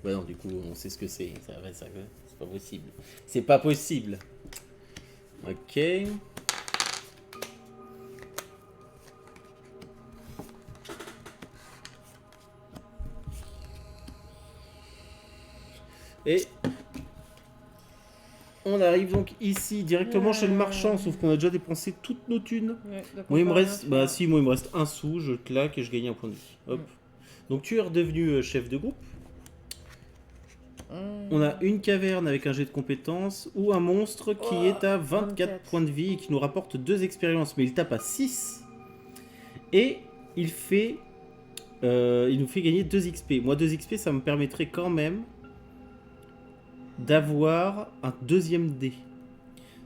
Bah non, du coup, on sait ce que c'est. C'est pas possible. C'est pas possible. Ok. Et on arrive donc ici directement chez le marchand, sauf qu'on a déjà dépensé toutes nos thunes. Moi il me reste, moi il me reste un sou, je claque et je gagne un point de vie. Hop. Donc tu es redevenu chef de groupe. On a une caverne avec un jet de compétences ou un monstre qui est à 24 points de vie et qui nous rapporte 2 expériences, mais il tape à 6 et il nous fait gagner 2 XP. Moi 2 XP ça me permettrait quand même d'avoir un deuxième dé.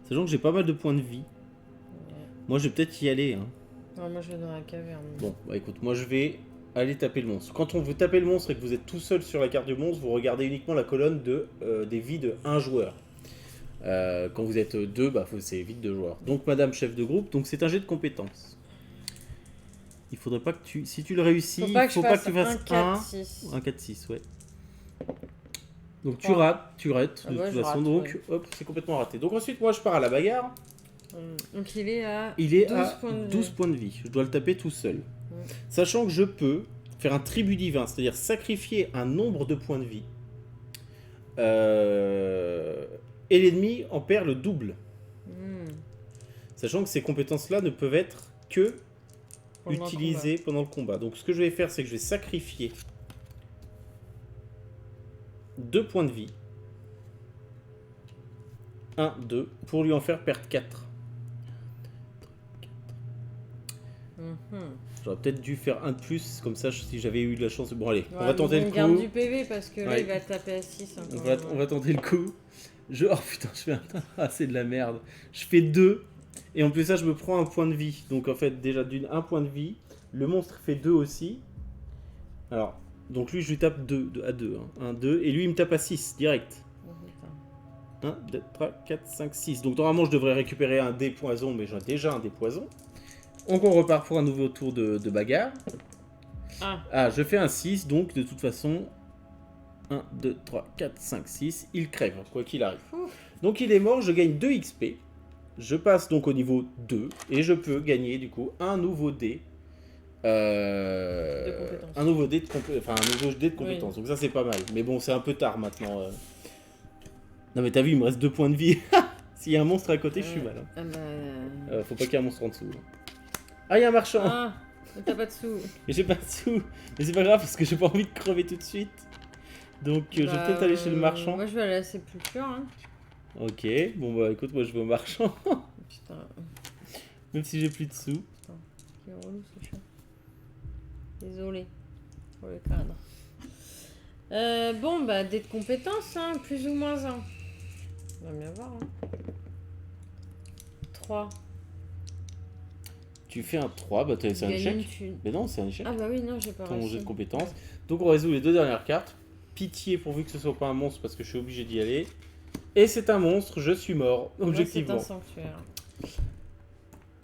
Sachant que j'ai pas mal de points de vie. Moi je vais peut-être y aller. Hein. Non, moi je vais dans la caverne. Bon, bah écoute, moi je vais aller taper le monstre. Quand on veut taper le monstre et que vous êtes tout seul sur la carte du monstre, vous regardez uniquement la colonne des vies de 1 joueur. Quand vous êtes 2, bah c'est vite 2 joueurs. Donc madame chef de groupe, donc c'est un jet de compétences. Il faudrait pas que tu... Si tu le réussis, il faut pas que tu fasses 1 4-6, ouais. Donc tu rates de toute façon, donc hop, c'est complètement raté. Donc ensuite, moi je pars à la bagarre. Donc il est à 12 points de vie. Je dois le taper tout seul. Sachant que je peux faire un tribut divin, c'est-à-dire sacrifier un nombre de points de vie. Et l'ennemi en perd le double. Sachant que ces compétences-là ne peuvent être que utilisées pendant le combat. Donc ce que je vais faire, c'est que je vais sacrifier 2 points de vie. 1, 2, pour lui en faire perdre 4. J'aurais peut-être dû faire un de plus, comme ça si j'avais eu de la chance. Bon allez, on va tenter le coup. On garde du PV parce que là il va taper à 6. On va tenter le coup. Oh putain, je fais c'est de la merde. Je fais 2, et en plus ça je me prends un point de vie. Donc en fait déjà un point de vie. Le monstre fait 2 aussi. Alors, donc lui je lui tape 2 à 2. 1, 2, et lui il me tape à 6 direct. 1, 2, 3, 4, 5, 6. Donc normalement je devrais récupérer un dé poison, mais j'ai déjà un dé poison. Donc on repart pour un nouveau tour de bagarre. Je fais un 6, donc de toute façon 1, 2, 3, 4, 5, 6, il crève, quoi qu'il arrive. Donc il est mort, je gagne 2 XP. Je passe donc au niveau 2, et je peux gagner du coup un nouveau dé. Un nouveau dé de compétences. Donc ça c'est pas mal. Mais bon, c'est un peu tard maintenant. Non mais t'as vu, il me reste 2 points de vie. S'il y a un monstre à côté, je suis mal. Hein. Faut pas qu'il y ait un monstre en dessous. Là. Ah, il y a un marchand. Mais t'as pas de sous. Mais j'ai pas de sous. Mais c'est pas grave parce que j'ai pas envie de crever tout de suite. Donc je vais peut-être aller chez le marchand. Moi je vais aller à la sépulture. Hein. Ok, bon bah écoute, moi je vais au marchand. Putain. Même si j'ai plus de sous. Putain, c'est relou ce chat. Désolé pour le cadre. Bon bah dé de compétences, hein, plus ou moins 1. On va bien voir. Hein. 3. Tu fais un 3, bah c'est un échec. Mais non, c'est un échec. Ah bah oui, non, j'ai pas réussi. Ton jet de compétences. Donc on résout les 2 dernières cartes. Pitié pourvu que ce soit pas un monstre parce que je suis obligé d'y aller. Et c'est un monstre, je suis mort, objectivement. C'est un sanctuaire.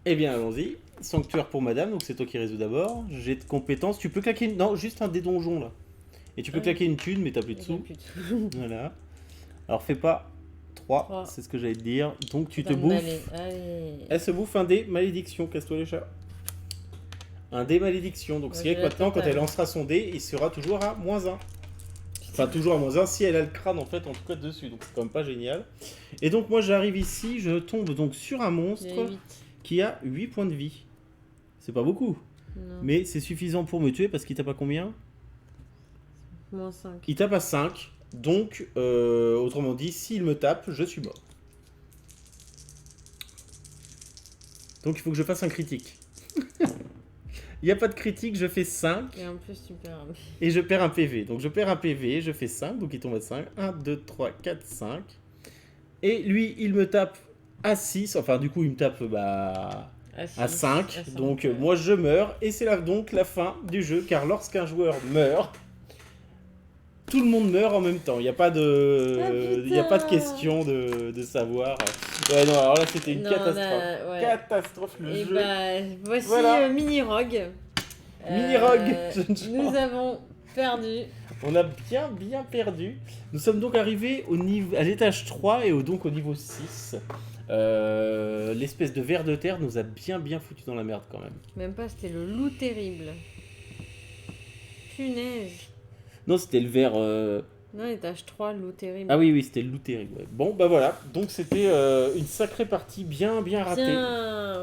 Eh bien allons-y. Sanctuaire pour madame, donc c'est toi qui résous d'abord. Jet de compétences. Tu peux claquer une... Non, juste un dé donjon là. Et tu peux claquer une thune, mais t'as plus de sous. Voilà. Alors fais pas 3, c'est ce que j'allais te dire. Donc tu te bouffes. Allez. Elle se bouffe un dé malédiction, casse-toi les chats. Un dé malédiction. Donc c'est vrai que maintenant, quand elle lancera son dé, il sera toujours à -1. Enfin, toujours à -1 si elle a le crâne en fait, en tout cas dessus. Donc c'est quand même pas génial. Et donc moi j'arrive ici, je tombe donc sur un monstre qui a 8 points de vie. C'est pas beaucoup. Non. Mais c'est suffisant pour me tuer parce qu'il tape à combien? -5. Il tape à 5. Donc, autrement dit, s'il me tape, je suis mort. Donc il faut que je fasse un critique. Il n'y a pas de critique, je fais 5. Et en plus, tu perds un PV. Et je perds un PV. Donc je perds un PV, je fais 5. Donc il tombe à 5. 1, 2, 3, 4, 5. Et lui, il me tape à 6. Enfin, du coup, il me tape à 5. Donc moi, je meurs. Et c'est donc la fin du jeu. Car lorsqu'un joueur meurt, tout le monde meurt en même temps. Il n'y a pas de question de savoir. Ouais, non, alors là, c'était une catastrophe. Ouais. Catastrophe, le jeu. Voici voilà. Mini-Rogue. Mini-Rogue. Nous avons perdu. On a bien perdu. Nous sommes donc arrivés à l'étage 3 et donc au niveau 6. L'espèce de ver de terre nous a bien foutu dans la merde quand même. Même pas, c'était le loup terrible. Punaise. Non, c'était le ver... Non, étage 3, loup terrible. Ah oui, c'était le loup terrible. Ouais. Bon, bah voilà. Donc c'était une sacrée partie bien ratée.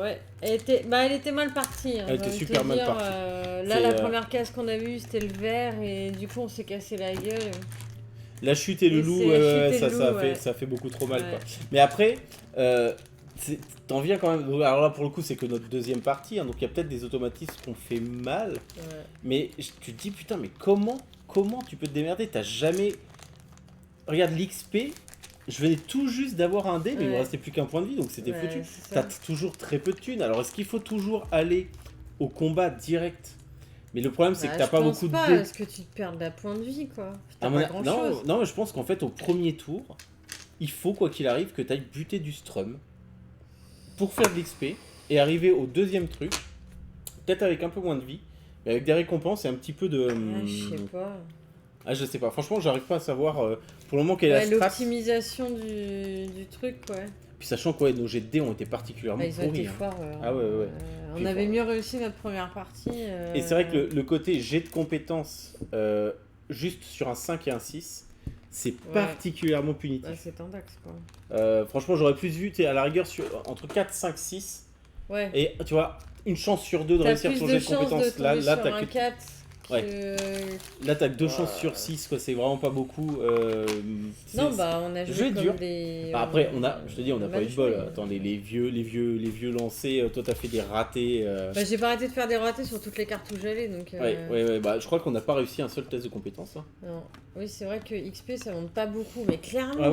Ouais. Elle était mal partie. Hein, elle était super mal partie. Là, la première case qu'on a vue, c'était le ver et du coup, on s'est cassé la gueule. La chute et le loup, ça fait beaucoup trop mal. Ouais. Quoi. Mais après, t'en viens quand même... Alors là, pour le coup, c'est que notre deuxième partie. Hein, donc il y a peut-être des automatismes qu'on fait mal. Ouais. Mais tu te dis, putain, mais comment tu peux te démerder? T'as jamais... Regarde l'XP, je venais tout juste d'avoir un dé, mais il me restait plus qu'un point de vie, donc c'était foutu. T'as toujours très peu de thunes. Alors est-ce qu'il faut toujours aller au combat direct? Mais le problème, c'est que t'as pas beaucoup de dés. Est-ce que tu te perds de la point de vie, quoi? T'as pas grand-chose. Non, mais je pense qu'en fait, au premier tour, il faut, quoi qu'il arrive, que t'ailles buter du strum pour faire de l'XP et arriver au deuxième truc, peut-être avec un peu moins de vie, mais avec des récompenses et un petit peu de... je sais pas. Ah, je sais pas. Franchement, j'arrive pas à savoir pour le moment quelle est la strat. L'optimisation du truc, ouais. Puis sachant que nos jets de dés ont été particulièrement pourris. Ils ont été forts. Ah ouais. On avait mieux réussi notre première partie. Et c'est vrai que le côté jet de compétences juste sur un 5 et un 6, c'est particulièrement punitif. Bah, c'est tendax, quoi. Franchement, j'aurais plus vu, à la rigueur, entre 4, 5, 6. Ouais. Et tu vois, une chance sur 2 de réussir ton jet de compétences. Là, t'as que... 4. Ouais. Là, t'as que 2 chances sur 6, quoi. C'est vraiment pas beaucoup. Non, bah, on a joué comme des... Bah, après, je te dis, on n'a pas eu de bol. Attends, les vieux lancers, toi, t'as fait des ratés. Bah, j'ai pas arrêté de faire des ratés sur toutes les cartes où j'allais, donc... Ouais, bah, je crois qu'on n'a pas réussi un seul test de compétence. Hein. Non. Oui, c'est vrai que XP, ça monte pas beaucoup, mais clairement,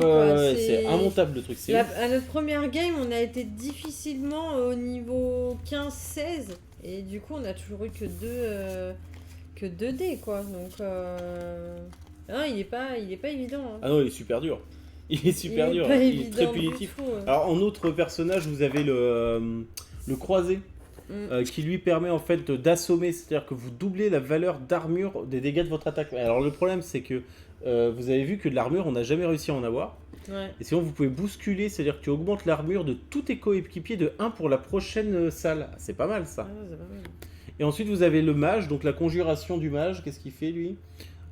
c'est immontable, le truc. À notre première game, on a été difficilement au niveau 15-16, et du coup, on a toujours eu que 2 dés, quoi. Donc non, il est pas évident, hein. Ah non, il est super dur. Il est très punitif. Alors en autre personnage, vous avez le croisé qui lui permet en fait d'assommer, c'est-à-dire que vous doublez la valeur d'armure des dégâts de votre attaque. Alors le problème, c'est que vous avez vu que de l'armure, on n'a jamais réussi à en avoir. Ouais. Et sinon, vous pouvez bousculer, c'est-à-dire que tu augmentes l'armure de tous tes coéquipiers de 1 pour la prochaine salle. C'est pas mal, ça. Ah, c'est pas mal. Et ensuite, vous avez le mage, donc la conjuration du mage. Qu'est-ce qu'il fait, lui?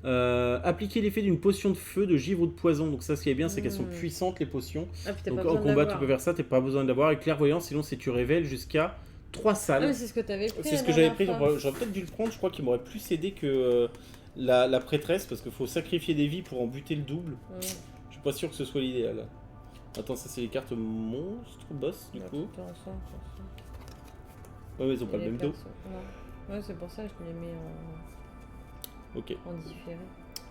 Appliquer l'effet d'une potion de feu, de givre ou de poison. Donc ça, ce qui est bien, c'est qu'elles sont puissantes, les potions. Donc en combat, tu peux faire ça, t'as pas besoin d'avoir. Et clairvoyance, sinon, c'est tu révèles jusqu'à 3 salles. Ah, mais c'est ce que t'avais pris. C'est ce que j'avais pris. J'aurais peut-être dû le prendre. Je crois qu'il m'aurait plus aidé que la prêtresse, parce qu'il faut sacrifier des vies pour en buter le double. Je suis pas sûr que ce soit l'idéal. Attends, ça, c'est les cartes monstres, boss, du coup. Ouais, mais ils ont pas le même dos. Ouais, c'est pour ça que je les mets Ok. en différé.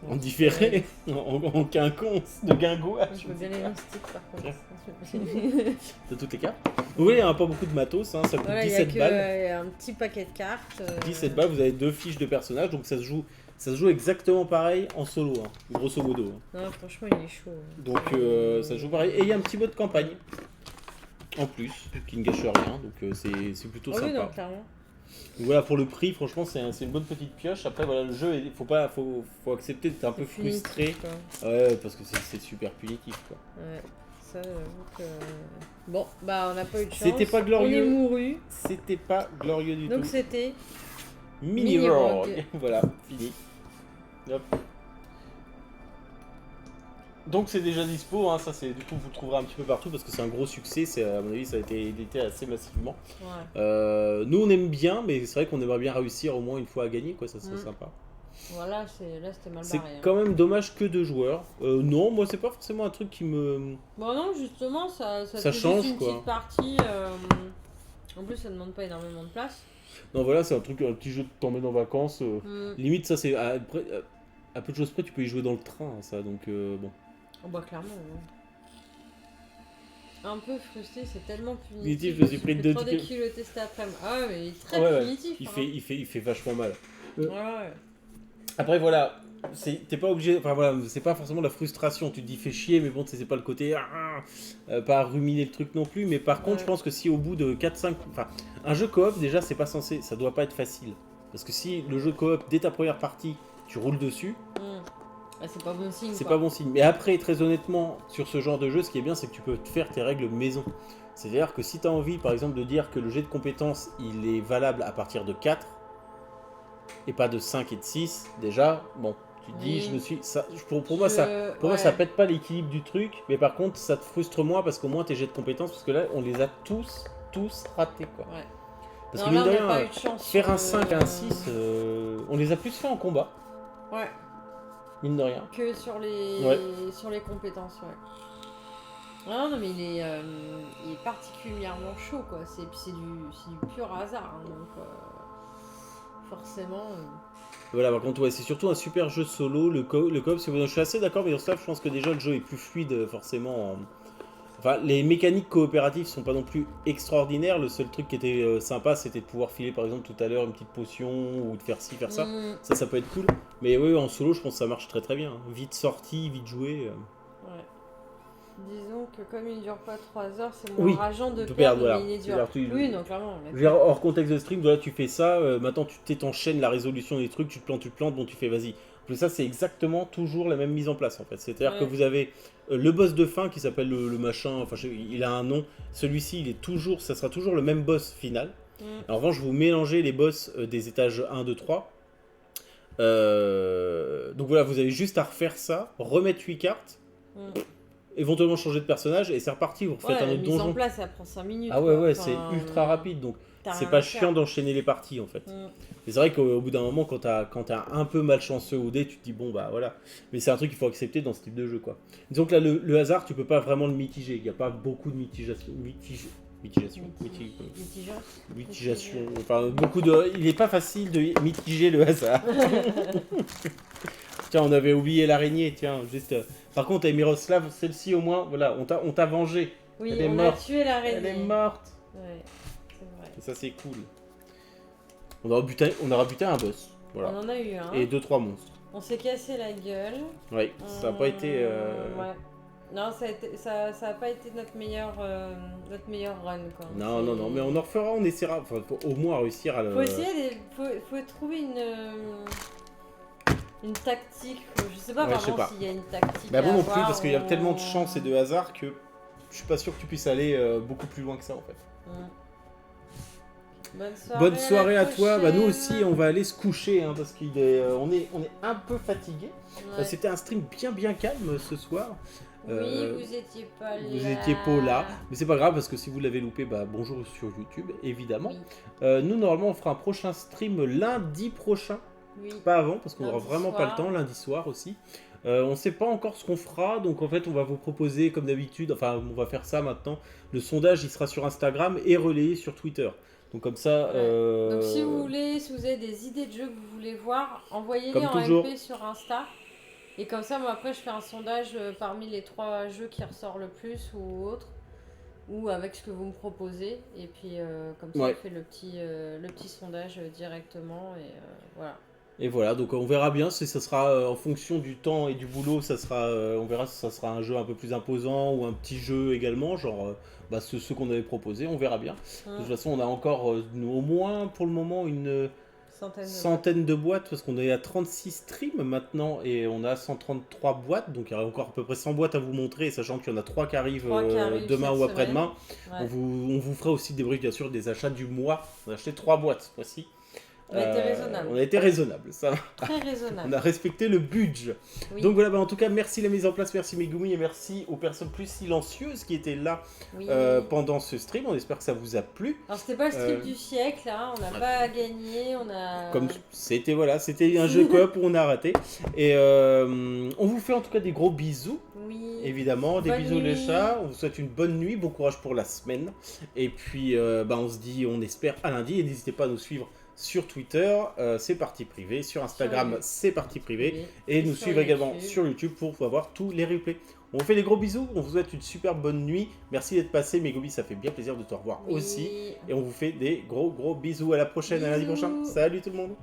En différé en quinconce de guingouage. Je veux bien les mystiques par contre. T'as toutes les cartes? Oui, il n'y a pas beaucoup de matos, hein, ça coûte 17 balles. Un petit paquet de cartes. 17 balles, vous avez 2 fiches de personnages, donc ça se joue exactement pareil en solo, hein, grosso modo. Hein. Non, franchement, il est chaud. Donc ça se joue pareil. Et il y a un petit mode campagne. En plus, qui ne gâche rien, donc c'est plutôt sympa. Oui, non, clairement. Donc voilà, pour le prix, franchement, c'est une bonne petite pioche. Après, voilà, le jeu, faut accepter d'être un peu frustré. Ouais, parce que c'est super punitif, quoi. Ouais, ça, bon, bah, on n'a pas eu de chance. C'était pas glorieux. On est mouru. C'était pas glorieux du tout. Donc, c'était Mini-Rogue. Voilà, fini. Hop. Donc c'est déjà dispo, hein, ça c'est du coup vous le trouverez un petit peu partout parce que c'est un gros succès, à mon avis ça a été édité assez massivement. Ouais. Nous on aime bien, mais c'est vrai qu'on aimerait bien réussir au moins une fois à gagner, quoi, ça serait sympa. Voilà, là c'était mal barré. C'est quand même dommage que 2 joueurs. Non, moi c'est pas forcément un truc qui me... Bon non, justement ça change une quoi. Petite partie, en plus ça demande pas énormément de place. Non voilà, c'est un petit jeu de t'emmènes en vacances. Limite ça c'est... À peu de choses près tu peux y jouer dans le train, hein, ça, donc bon. Oh bah clairement, ouais. Un peu frustré, c'est tellement punitif. Je me suis pris 2 kilos cet après-midi. Ah ouais, mais il est très punitif. Il fait vachement mal. Ouais. Après voilà, t'es pas obligé, enfin voilà, c'est pas forcément la frustration, tu te dis fais chier, mais bon c'est pas le côté pas ruminer le truc non plus, mais par contre je pense que si au bout de 4-5, enfin un jeu coop déjà c'est pas censé, ça doit pas être facile, parce que si le jeu coop dès ta première partie tu roules dessus, c'est pas bon signe. C'est pas bon signe, mais après très honnêtement sur ce genre de jeu ce qui est bien c'est que tu peux te faire tes règles maison. C'est-à-dire que si tu as envie par exemple de dire que le jet de compétences il est valable à partir de 4 et pas de 5 et de 6, déjà, bon, tu te dis, pour moi, ça pète pas l'équilibre du truc, mais par contre, ça te frustre moins parce qu'au moins tes jets de compétences, parce que là, on les a tous ratés, quoi. Ouais. Parce que mine de rien, faire un 5 et un 6, on les a plus fait en combat. Ouais. Mine de rien. Que sur les compétences, ouais. Non, mais il est particulièrement chaud, quoi. C'est du pur hasard, hein, donc... forcément. Voilà, par contre, ouais, c'est surtout un super jeu solo. Le coop, je suis assez d'accord, mais en ça, je pense que déjà le jeu est plus fluide, forcément. Enfin, les mécaniques coopératives sont pas non plus extraordinaires. Le seul truc qui était sympa, c'était de pouvoir filer, par exemple, tout à l'heure une petite potion ou de faire ci, faire ça. Ça peut être cool. Mais oui, en solo, je pense que ça marche très très bien. Vite sorti, vite joué. Ouais. Disons que comme il ne dure pas 3 heures, c'est moins rageant de perdre, voilà. Mais il est dur. Oui, non, clairement. Hors contexte de stream, voilà, tu fais ça, maintenant tu t'enchaînes la résolution des trucs, tu te plantes, bon tu fais vas-y. Plus ça, c'est exactement toujours la même mise en place en fait. C'est-à-dire que vous avez le boss de fin qui s'appelle le machin, enfin il a un nom. Celui-ci, ça sera toujours le même boss final. En revanche, vous mélangez les boss des étages 1, 2, 3. Donc voilà, vous avez juste à refaire ça, remettre 8 cartes. Éventuellement changer de personnage et c'est reparti, vous refaites un autre donjon. La mise en place, ça prend 5 minutes. Ah ouais, c'est ultra rapide, donc c'est pas chiant d'enchaîner les parties en fait. Et c'est vrai qu'au bout d'un moment, quand t'es un peu malchanceux au dé, tu te dis bon bah voilà. Mais c'est un truc qu'il faut accepter dans ce type de jeu, quoi. Disons que là, le hasard, tu peux pas vraiment le mitiger, il n'y a pas beaucoup de mitigation. Enfin, il est pas facile de mitiger le hasard. Tiens, on avait oublié l'araignée, tiens, juste... Par contre, avec Miroslav, celle-ci au moins, voilà, on t'a vengé. Oui, elle est morte. A tué l'araignée. Elle est morte. Ouais, c'est vrai. Et ça, c'est cool. On aura buté un boss. Voilà. On en a eu un. Et 2-3 monstres. On s'est cassé la gueule. Oui, ça n'a pas été... Ouais. Non, ça a pas été notre meilleur run, quoi. Non, mais on en refera, on essaiera. Enfin, faut au moins réussir à le... Faut trouver une tactique. Je sais pas vraiment s'il y a une tactique. Bah, moi non plus, parce qu'il y a tellement de chance et de hasard que je suis pas sûr que tu puisses aller beaucoup plus loin que ça, en fait. Bonne soirée à toi. Bah, nous aussi, on va aller se coucher, hein, parce qu'on est un peu fatigué. Ouais. C'était un stream bien calme ce soir. Oui, vous étiez pas là. Vous étiez pas là, mais c'est pas grave parce que si vous l'avez loupé, bah bonjour sur YouTube, évidemment. Oui. Nous, normalement, on fera un prochain stream lundi prochain. Oui. Pas avant, parce qu'on n'aura vraiment pas le temps, lundi soir aussi. On ne sait pas encore ce qu'on fera, donc en fait, on va vous proposer, comme d'habitude, enfin, on va faire ça maintenant. Le sondage, il sera sur Instagram et relayé sur Twitter. Donc comme ça... Donc si vous avez des idées de jeux que vous voulez voir, envoyez-les en MP sur Insta. Et comme ça, moi après, je fais un sondage parmi les 3 jeux qui ressortent le plus ou autre, ou avec ce que vous me proposez. Et puis comme ça, on fait le petit sondage directement. Et voilà. Et voilà, donc on verra bien si ça sera en fonction du temps et du boulot, on verra si ça sera un jeu un peu plus imposant ou un petit jeu également, genre ceux qu'on avait proposés, on verra bien. De toute façon, on a encore au moins pour le moment une centaine de boîtes, parce qu'on est à 36 streams maintenant et on a 133 boîtes, donc il y aura encore à peu près 100 boîtes à vous montrer, sachant qu'il y en a 3 qui arrivent demain ou après-demain. Ouais. On vous fera aussi des débriefs bien sûr des achats du mois. On a acheté 3 boîtes, voici. On a été raisonnable. On a été raisonnable, ça. Très raisonnable. On a respecté le budget. Oui. Donc voilà, en tout cas, merci la mise en place, merci Megumi et merci aux personnes plus silencieuses qui étaient là pendant ce stream. On espère que ça vous a plu. Alors c'était pas le stream du siècle, hein. On n'a pas gagné, Comme c'était un jeu coop où on a raté. Et on vous fait en tout cas des gros bisous. Oui. Évidemment, des bisous les chats. On vous souhaite une bonne nuit, bon courage pour la semaine. Et puis on se dit, on espère à lundi. Et n'hésitez pas à nous suivre sur Twitter, c'est Partie Privée, sur Instagram, c'est Partie Privée, et nous suivre également sur YouTube pour avoir tous les replays. On vous fait des gros bisous, on vous souhaite une super bonne nuit, merci d'être passé, Megumi, ça fait bien plaisir de te revoir aussi, et on vous fait des gros bisous, à la prochaine, à lundi prochain, salut tout le monde.